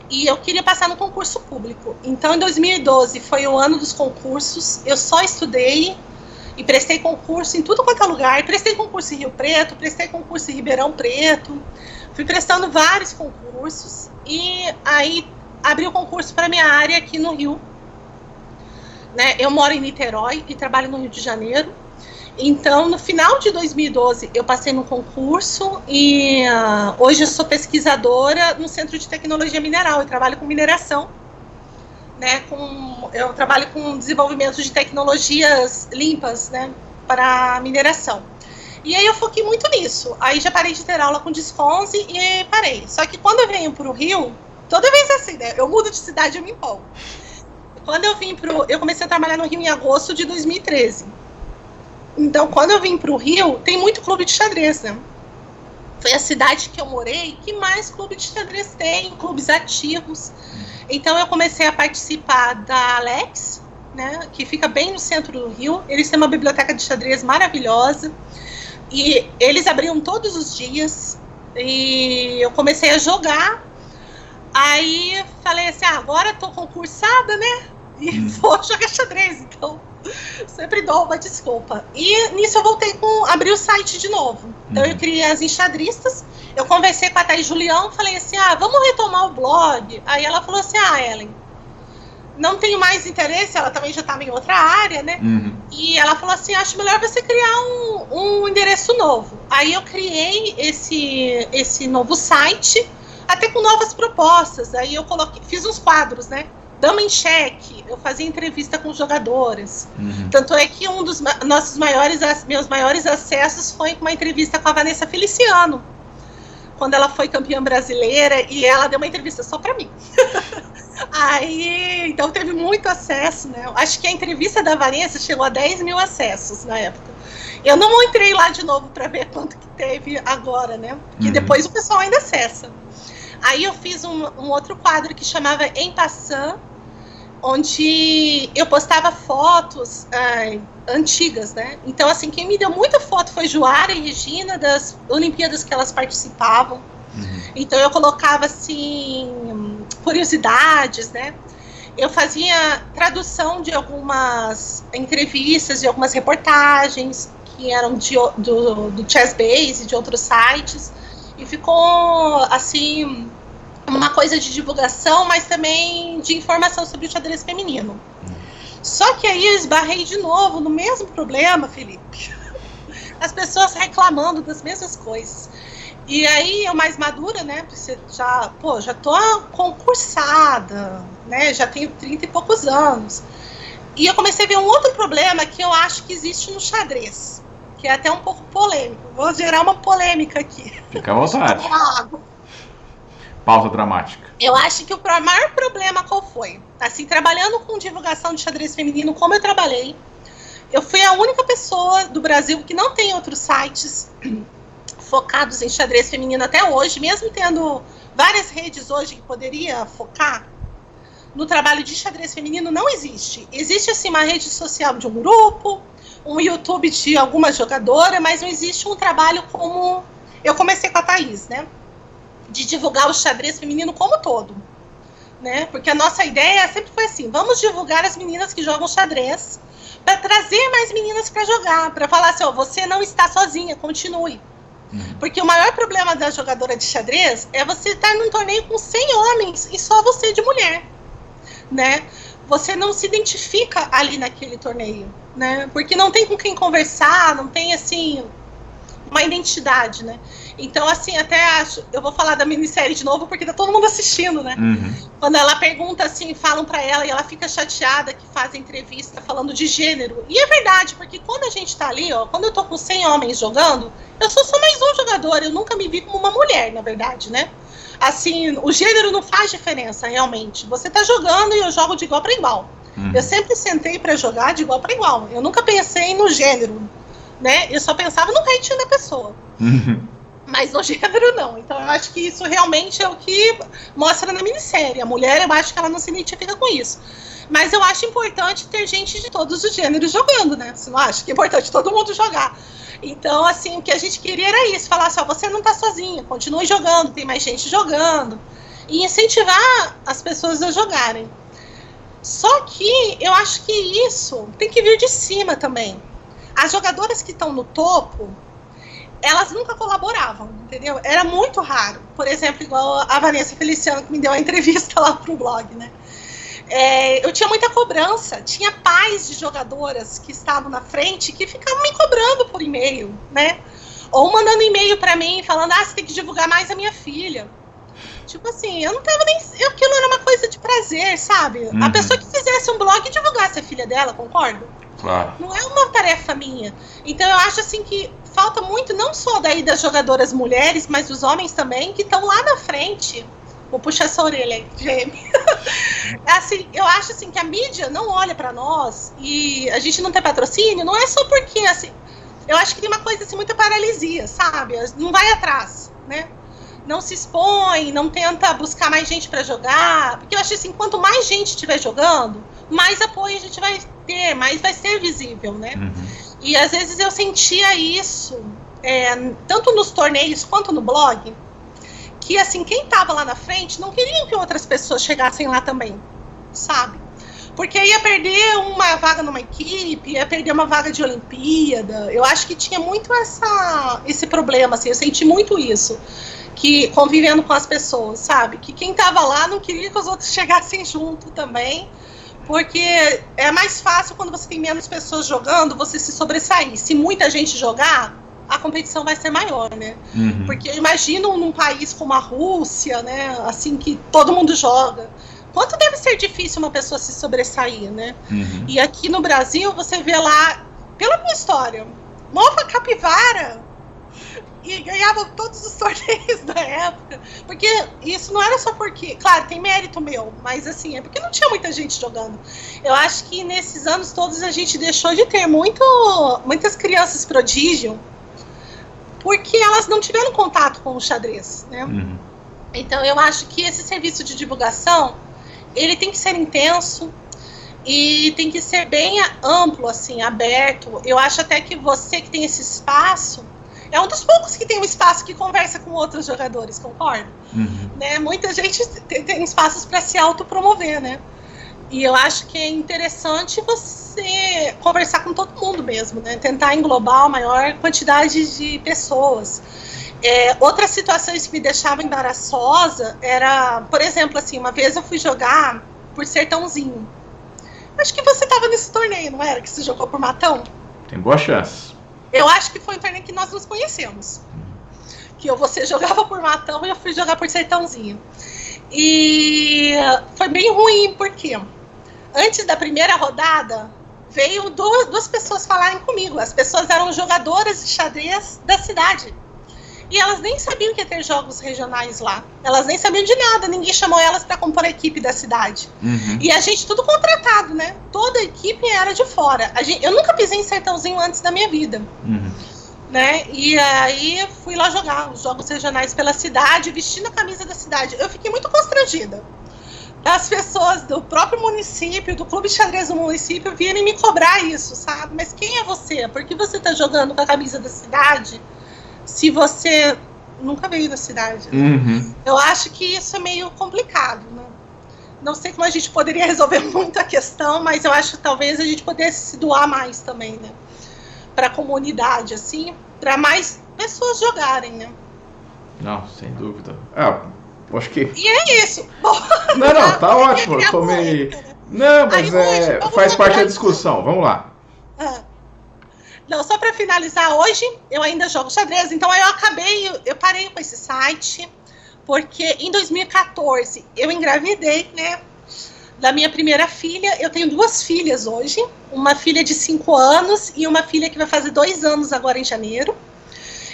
E eu queria passar no concurso público. Então, em 2012, foi o ano dos concursos. Eu só estudei e prestei concurso em tudo quanto é lugar. Prestei concurso em Rio Preto, prestei concurso em Ribeirão Preto. Fui prestando vários concursos. E aí, abri o concurso para minha área aqui no Rio. Né? Eu moro em Niterói e trabalho no Rio de Janeiro. Então, no final de 2012, eu passei no concurso e hoje eu sou pesquisadora no Centro de Tecnologia Mineral. Eu trabalho com mineração, né? Eu trabalho com desenvolvimento de tecnologias limpas, né, para mineração. E aí eu foquei muito nisso. Aí já parei de ter aula com Disconzi e parei. Só que quando eu venho para o Rio, toda vez assim, né? Eu mudo de cidade e eu me empolgo. Quando eu comecei a trabalhar no Rio em agosto de 2013. Então, quando eu vim para o Rio, tem muito clube de xadrez, né? Foi a cidade que eu morei que mais clube de xadrez tem, clubes ativos. Então, eu comecei a participar da Alex, né? Que fica bem no centro do Rio. Eles têm uma biblioteca de xadrez maravilhosa. E eles abriam todos os dias. E eu comecei a jogar. Aí, falei assim, agora tô concursada, né? E vou jogar xadrez, então... Sempre dou uma desculpa. E nisso eu abri o site de novo. Então eu criei as enxadristas. Eu conversei com a Thaís Julião, falei assim, vamos retomar o blog. Aí ela falou assim, Ellen, não tenho mais interesse, ela também já estava em outra área, né? Uhum. E ela falou assim, acho melhor você criar um endereço novo. Aí eu criei esse novo site, até com novas propostas. Aí eu fiz uns quadros, né? Dama em Xeque, eu fazia entrevista com jogadoras. Uhum. Tanto é que um dos meus maiores acessos foi uma entrevista com a Vanessa Feliciano, quando ela foi campeã brasileira, e ela deu uma entrevista só para mim. Aí, então teve muito acesso, né? Acho que a entrevista da Vanessa chegou a 10 mil acessos na época. Eu não entrei lá de novo para ver quanto que teve agora, né? Porque depois o pessoal ainda acessa. Aí eu fiz um outro quadro que chamava Em Passant, onde eu postava fotos antigas, né? Então, assim, quem me deu muita foto foi Joara e Regina, das Olimpíadas que elas participavam. Uhum. Então, eu colocava, assim, curiosidades, né? Eu fazia tradução de algumas entrevistas, de algumas reportagens que eram do Chessbase e de outros sites. E ficou, assim, uma coisa de divulgação, mas também de informação sobre o xadrez feminino. Só que aí eu esbarrei de novo no mesmo problema, Felipe. As pessoas reclamando das mesmas coisas. E aí, eu mais madura, né? Porque você já tô concursada, né? Já tenho 30 e poucos anos. E eu comecei a ver um outro problema que eu acho que existe no xadrez, que é até um pouco polêmico. Vou gerar uma polêmica aqui. Fica à vontade. Pausa dramática. Eu acho que o maior problema qual foi? Assim, trabalhando com divulgação de xadrez feminino, como eu trabalhei, eu fui a única pessoa do Brasil que não tem outros sites focados em xadrez feminino até hoje, mesmo tendo várias redes hoje que poderia focar no trabalho de xadrez feminino, não existe. Existe, assim, uma rede social de um grupo, um YouTube de alguma jogadora, mas não existe um trabalho como... Eu comecei com a Thaís, né? De divulgar o xadrez feminino como todo, né? Porque a nossa ideia sempre foi assim, vamos divulgar as meninas que jogam xadrez para trazer mais meninas para jogar, para falar assim, ó, você não está sozinha, continue. Porque o maior problema da jogadora de xadrez é você estar num torneio com 100 homens e só você de mulher, né? Você não se identifica ali naquele torneio, né? Porque não tem com quem conversar, não tem, assim, uma identidade, né? Então, assim, até acho... Eu vou falar da minissérie de novo, porque tá todo mundo assistindo, né? Quando ela pergunta, assim, falam pra ela, e ela fica chateada que fazem entrevista falando de gênero. E é verdade, porque quando a gente tá ali, ó, quando eu tô com 100 homens jogando, eu sou só mais um jogador, eu nunca me vi como uma mulher, na verdade, né? Assim, o gênero não faz diferença, realmente. Você tá jogando e eu jogo de igual para igual. Eu sempre sentei para jogar de igual para igual. Eu nunca pensei no gênero, né? Eu só pensava no rating da pessoa. Mas no gênero não. Então eu acho que isso realmente é o que mostra na minissérie. A mulher, eu acho que ela não se identifica com isso. Mas eu acho importante ter gente de todos os gêneros jogando, né? Você não acha que é importante todo mundo jogar? Então, assim, o que a gente queria era isso, falar assim, ó, você não tá sozinha, continue jogando, tem mais gente jogando, e incentivar as pessoas a jogarem. Só que eu acho que isso tem que vir de cima também. As jogadoras que estão no topo, elas nunca colaboravam, entendeu? Era muito raro. Por exemplo, igual a Vanessa Feliciano, que me deu uma entrevista lá pro blog, né? Eu tinha muita cobrança, tinha pais de jogadoras que estavam na frente que ficavam me cobrando por e-mail, né? Ou mandando e-mail pra mim falando, você tem que divulgar mais a minha filha. Tipo assim, eu não tava nem... Aquilo era uma coisa de prazer, sabe? A pessoa que fizesse um blog divulgasse a filha dela, concordo? Claro. Não é uma tarefa minha. Então eu acho assim que falta muito, não só daí das jogadoras mulheres, mas dos homens também, que estão lá na frente. Vou puxar essa orelha aí, Jamie. Assim, eu acho assim que a mídia não olha pra nós e a gente não tem patrocínio, não é só porque, assim, eu acho que tem uma coisa assim, muita paralisia, sabe? Não vai atrás, né? Não se expõe, não tenta buscar mais gente pra jogar, porque eu acho assim, quanto mais gente estiver jogando, mais apoio a gente vai ter, mais vai ser visível, né? E às vezes eu sentia isso, tanto nos torneios quanto no blog, que assim, quem tava lá na frente não queria que outras pessoas chegassem lá também, sabe? Porque ia perder uma vaga numa equipe, ia perder uma vaga de Olimpíada. Eu acho que tinha muito esse problema, assim, eu senti muito isso, que convivendo com as pessoas, sabe? Que quem tava lá não queria que os outros chegassem junto também, porque é mais fácil quando você tem menos pessoas jogando, você se sobressair. Se muita gente jogar, a competição vai ser maior, né? Porque eu imagino num país como a Rússia, né? Assim, que todo mundo joga. Quanto deve ser difícil uma pessoa se sobressair, né? E aqui no Brasil, você vê lá, pela minha história, Nova Capivara, e ganhava todos os torneios da época. Porque isso não era só porque... Claro, tem mérito meu, mas assim, é porque não tinha muita gente jogando. Eu acho que nesses anos todos a gente deixou de ter muitas crianças prodígio, porque elas não tiveram contato com o xadrez, né? Então eu acho que esse serviço de divulgação, ele tem que ser intenso e tem que ser bem amplo, assim, aberto. Eu acho até que você que tem esse espaço, é um dos poucos que tem um espaço que conversa com outros jogadores, concorda? Né? Muita gente tem espaços para se autopromover, né? E eu acho que é interessante você conversar com todo mundo mesmo, né? Tentar englobar a maior quantidade de pessoas. Outras situações que me deixavam embaraçosa era, por exemplo, assim, uma vez eu fui jogar por Sertãozinho. Acho que você estava nesse torneio, não era? Que você jogou por Matão? Tem boa chance. Eu acho que foi um torneio que nós nos conhecemos. que você jogava por Matão e eu fui jogar por Sertãozinho. E foi bem ruim, porque antes da primeira rodada, veio duas pessoas falarem comigo. As pessoas eram jogadoras de xadrez da cidade. E elas nem sabiam que ia ter jogos regionais lá. Elas nem sabiam de nada. Ninguém chamou elas para compor a equipe da cidade. Uhum. E a gente tudo contratado, né? Toda a equipe era de fora. Eu nunca pisei em Sertãozinho antes da minha vida. Uhum. Né? E aí fui lá jogar os jogos regionais pela cidade, vestindo a camisa da cidade. Eu fiquei muito constrangida. As pessoas do próprio município, do clube de xadrez do município, virem me cobrar isso, sabe? Mas quem é você? Por que você está jogando com a camisa da cidade se você nunca veio da cidade? Né? Uhum. Eu acho que isso é meio complicado, né? Não sei como a gente poderia resolver muito a questão, mas eu acho que talvez a gente pudesse se doar mais também, né? Para a comunidade, assim, para mais pessoas jogarem, né? Não, sem dúvida. Acho que... E é isso. Bom, Não, tá ótimo. Eu tomei... Não, mas faz parte da discussão. Vamos lá. Não, só para finalizar, hoje eu ainda jogo xadrez, então eu parei com esse site, porque em 2014 eu engravidei, né, da minha primeira filha. Eu tenho 2 filhas hoje, uma filha de 5 anos e uma filha que vai fazer 2 anos agora em janeiro.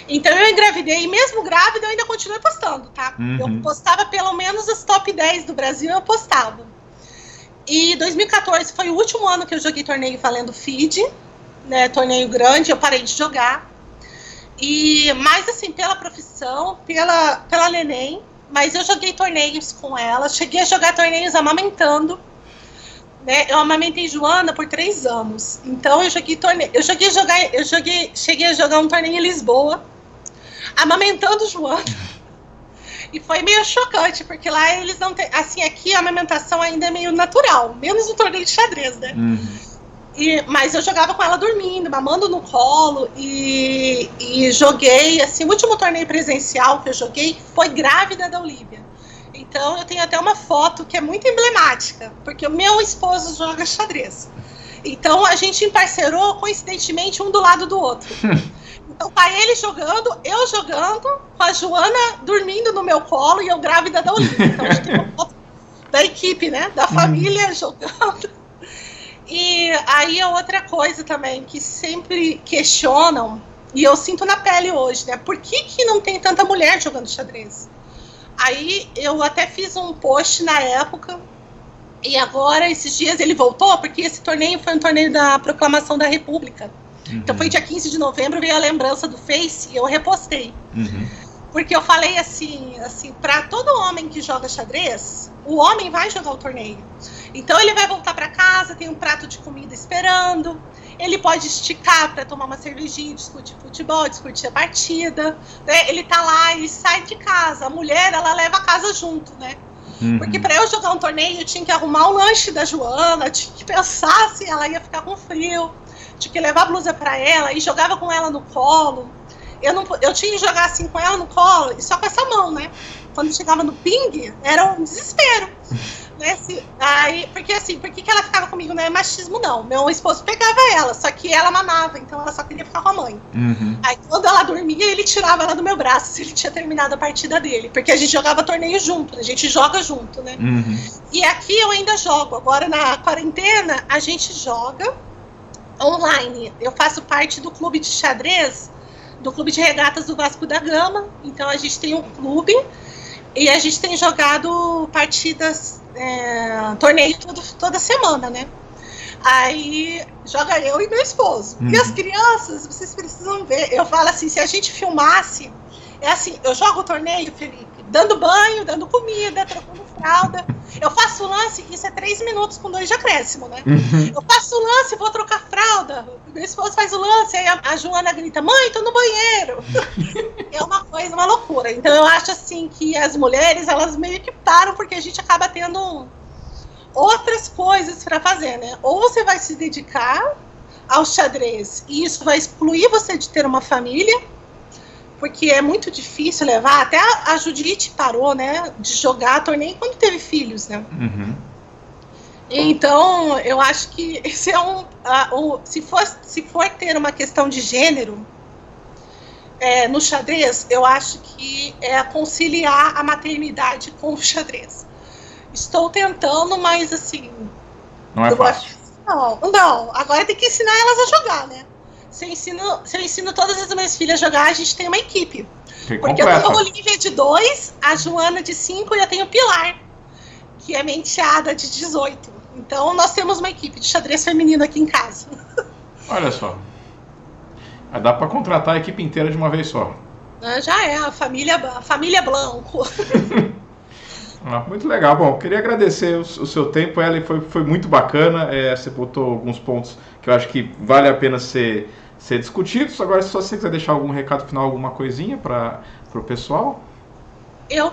Então eu engravidei e mesmo grávida eu ainda continuei postando, tá? Uhum. Eu postava pelo menos os top 10 do Brasil, eu postava. E 2014 foi o último ano que eu joguei torneio valendo FIDE, né, torneio grande, eu parei de jogar. E mais assim, pela profissão, pela neném, mas eu joguei torneios com ela, cheguei a jogar torneios amamentando, né? Eu amamentei Joana por 3 anos. Então eu joguei torneio, cheguei a jogar um torneio em Lisboa, amamentando Joana. E foi meio chocante, porque lá eles não têm, assim, aqui a amamentação ainda é meio natural, menos no torneio de xadrez, né? Uhum. Mas eu jogava com ela dormindo, mamando no colo, e joguei, assim, o último torneio presencial que eu joguei foi grávida da Olivia. Então eu tenho até uma foto que é muito emblemática, porque o meu esposo joga xadrez. Então a gente emparcerou, coincidentemente, um do lado do outro. Então tá ele jogando, eu jogando, com a Joana dormindo no meu colo e eu grávida da Olivia. Então a gente tem uma foto da equipe, né, da família jogando. E aí a outra coisa também que sempre questionam, e eu sinto na pele hoje, né? Por que não tem tanta mulher jogando xadrez? Aí eu até fiz um post na época, e agora esses dias ele voltou, porque esse torneio foi um torneio da Proclamação da República. Uhum. Então foi dia 15 de novembro, veio a lembrança do Face e eu repostei. Uhum. Porque eu falei assim, para todo homem que joga xadrez, o homem vai jogar o torneio. Então ele vai voltar para casa, tem um prato de comida esperando, ele pode esticar para tomar uma cervejinha, discutir futebol, discutir a partida, né? Ele tá lá, ele sai de casa, a mulher, ela leva a casa junto, né? Uhum. Porque para eu jogar um torneio, eu tinha que arrumar o lanche da Joana, tinha que pensar se ela ia ficar com frio, tinha que levar a blusa para ela, e jogava com ela no colo. Eu tinha que jogar assim com ela no colo, e só com essa mão, né? Quando chegava no ping, era um desespero. Né? Porque assim, por que ela ficava comigo? Não é machismo, não. Meu esposo pegava ela, só que ela mamava, então ela só queria ficar com a mãe. Uhum. Aí quando ela dormia, ele tirava ela do meu braço, se ele tinha terminado a partida dele. Porque a gente jogava torneio junto, a gente joga junto, né? Uhum. E aqui eu ainda jogo. Agora na quarentena, a gente joga online. Eu faço parte do clube de xadrez, do clube de regatas do Vasco da Gama. Então a gente tem um clube e a gente tem jogado partidas, torneio toda semana, né? Aí joga eu e meu esposo. Uhum. E as crianças, vocês precisam ver. Eu falo assim, se a gente filmasse, é assim, eu jogo o torneio, Felipe, dando banho, dando comida, trocando fralda. Eu faço o lance, isso é 3 minutos com 2 de acréscimo, né? Uhum. Eu faço o lance, vou trocar fralda, meu esposo faz o lance, aí a Joana grita, mãe, tô no banheiro. É uma coisa, uma loucura. Então eu acho assim que as mulheres, elas meio que param, porque a gente acaba tendo outras coisas para fazer, né? Ou você vai se dedicar ao xadrez, e isso vai excluir você de ter uma família, porque é muito difícil levar. Até a Judite parou, né, de jogar torneio quando teve filhos, né? Uhum. Então, eu acho que esse é se for ter uma questão de gênero, no xadrez, eu acho que é conciliar a maternidade com o xadrez. Estou tentando, mas assim... Não é fácil. Não, agora tem que ensinar elas a jogar, né? Se eu ensino todas as minhas filhas a jogar, a gente tem uma equipe. Porque eu tenho a Olivia de 2, a Joana de 5 e eu tenho o Pilar, que é minha enteada de 18. Então nós temos uma equipe de xadrez feminino aqui em casa. Olha só. Dá para contratar a equipe inteira de uma vez só. Já é, a família Blanco. Muito legal. Bom, queria agradecer o seu tempo, Ellen, foi muito bacana. Você botou alguns pontos que eu acho que vale a pena ser discutidos. Agora, se você quiser deixar algum recado final, alguma coisinha para o pessoal. Eu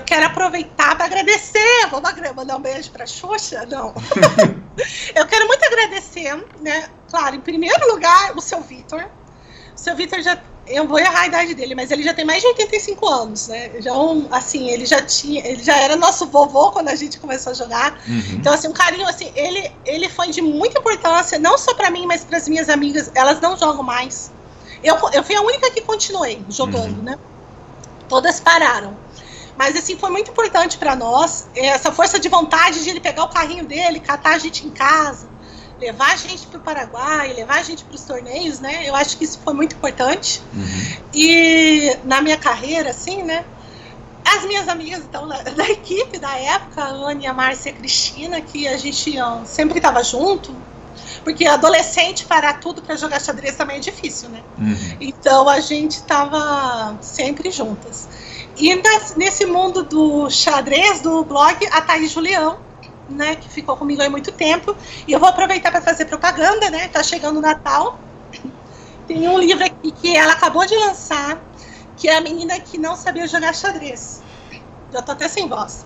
quero aproveitar para agradecer. Vamos mandar um beijo para a Xuxa? Não. Eu quero muito agradecer, né? Claro, em primeiro lugar, o seu Vitor. O seu Vitor eu vou errar a idade dele, mas ele já tem mais de 85 anos, né? Assim, ele já era nosso vovô quando a gente começou a jogar. Uhum. Então, assim, um carinho, assim, ele foi de muita importância, não só para mim, mas para as minhas amigas. Elas não jogam mais. Eu fui a única que continuei jogando, né? Todas pararam. Mas, assim, foi muito importante para nós, essa força de vontade de ele pegar o carrinho dele, catar a gente em casa, levar a gente para o Paraguai, levar a gente para os torneios, né? Eu acho que isso foi muito importante. Uhum. E na minha carreira, assim, né? As minhas amigas, então, da equipe da época, a Anne, a Márcia e a Cristina, que a gente sempre estava junto, porque adolescente parar tudo para jogar xadrez também é difícil, né? Uhum. Então a gente estava sempre juntas. E nesse mundo do xadrez, do blog, a Thaís Julião, né, que ficou comigo há muito tempo, e eu vou aproveitar para fazer propaganda, né? Tá chegando o Natal. Tem um livro aqui que ela acabou de lançar, que é a menina que não sabia jogar xadrez. Já tô até sem voz.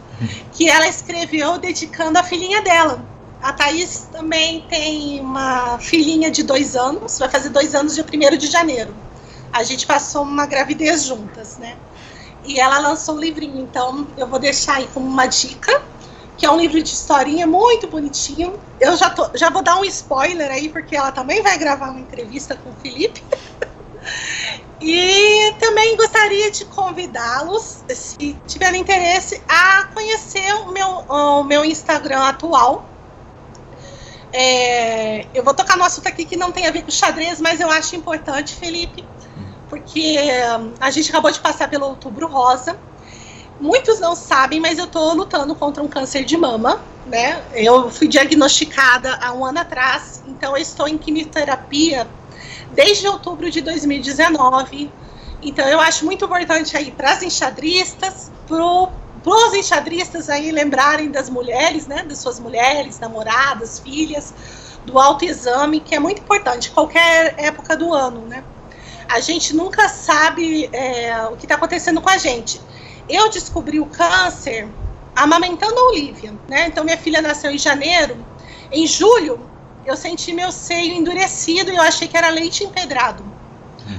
Que ela escreveu dedicando a filhinha dela. A Thaís também tem uma filhinha de 2 anos, vai fazer 2 anos dia 1º de janeiro. A gente passou uma gravidez juntas, né? E ela lançou um livrinho, então eu vou deixar aí como uma dica, que é um livro de historinha muito bonitinho. Eu já vou dar um spoiler aí, porque ela também vai gravar uma entrevista com o Felipe. E também gostaria de convidá-los, se tiverem interesse, a conhecer o meu Instagram atual. Eu vou tocar no assunto aqui que não tem a ver com xadrez, mas eu acho importante, Felipe, porque a gente acabou de passar pelo Outubro Rosa. Muitos não sabem, mas eu estou lutando contra um câncer de mama, né? Eu fui diagnosticada há 1 ano atrás, então eu estou em quimioterapia desde outubro de 2019. Então eu acho muito importante aí para as enxadristas, para os enxadristas aí lembrarem das mulheres, né? Das suas mulheres, namoradas, filhas, do autoexame, que é muito importante, qualquer época do ano, né? A gente nunca sabe o que está acontecendo com a gente. Eu descobri o câncer amamentando a Olivia, né? Então minha filha nasceu em janeiro. Em julho, eu senti meu seio endurecido e eu achei que era leite empedrado.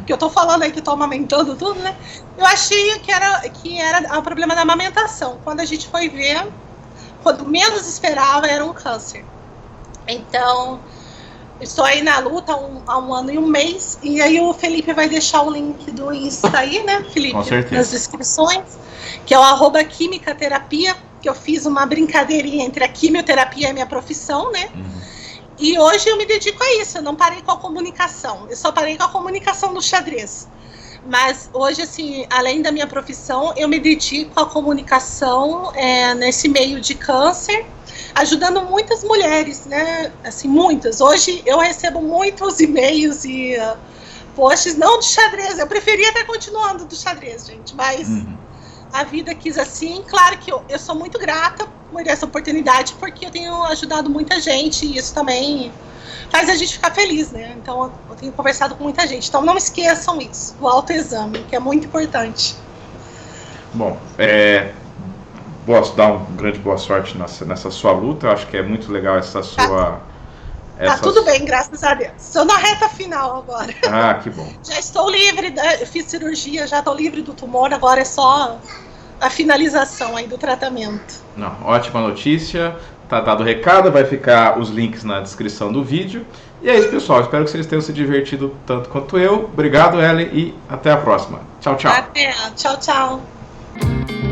Que eu tô falando aí que tô amamentando tudo, né? Eu achei que era o problema da amamentação. Quando a gente foi ver, quando menos esperava, era um câncer. Então, estou aí na luta há 1 ano e 1 mês. E aí o Felipe vai deixar o link do Insta aí, né, Felipe? Com certeza. Nas descrições, que é o @quimicaterapia, que eu fiz uma brincadeirinha entre a quimioterapia e a minha profissão, né? E hoje eu me dedico a isso, eu não parei com a comunicação, eu só parei com a comunicação do xadrez. Mas hoje, assim, além da minha profissão, eu me dedico à comunicação nesse meio de câncer, ajudando muitas mulheres, né? Assim, muitas. Hoje eu recebo muitos e-mails e posts, não de xadrez, eu preferia estar continuando do xadrez, gente, mas a vida quis assim. Claro que eu sou muito grata por essa oportunidade, porque eu tenho ajudado muita gente e isso também faz a gente ficar feliz, né? Então eu tenho conversado com muita gente. Então não esqueçam isso, o autoexame, que é muito importante. Bom, posso dar uma grande boa sorte nessa sua luta. Eu acho que é muito legal essa sua... Tá tudo bem, graças a Deus. Estou na reta final agora. Ah, que bom. Já estou livre, eu fiz cirurgia, já estou livre do tumor, agora é só a finalização aí do tratamento. Não, ótima notícia. Tá dado o recado, vai ficar os links na descrição do vídeo. E é isso, pessoal. Espero que vocês tenham se divertido tanto quanto eu. Obrigado, Ellen, e até a próxima. Tchau, tchau. Até. Tchau, tchau.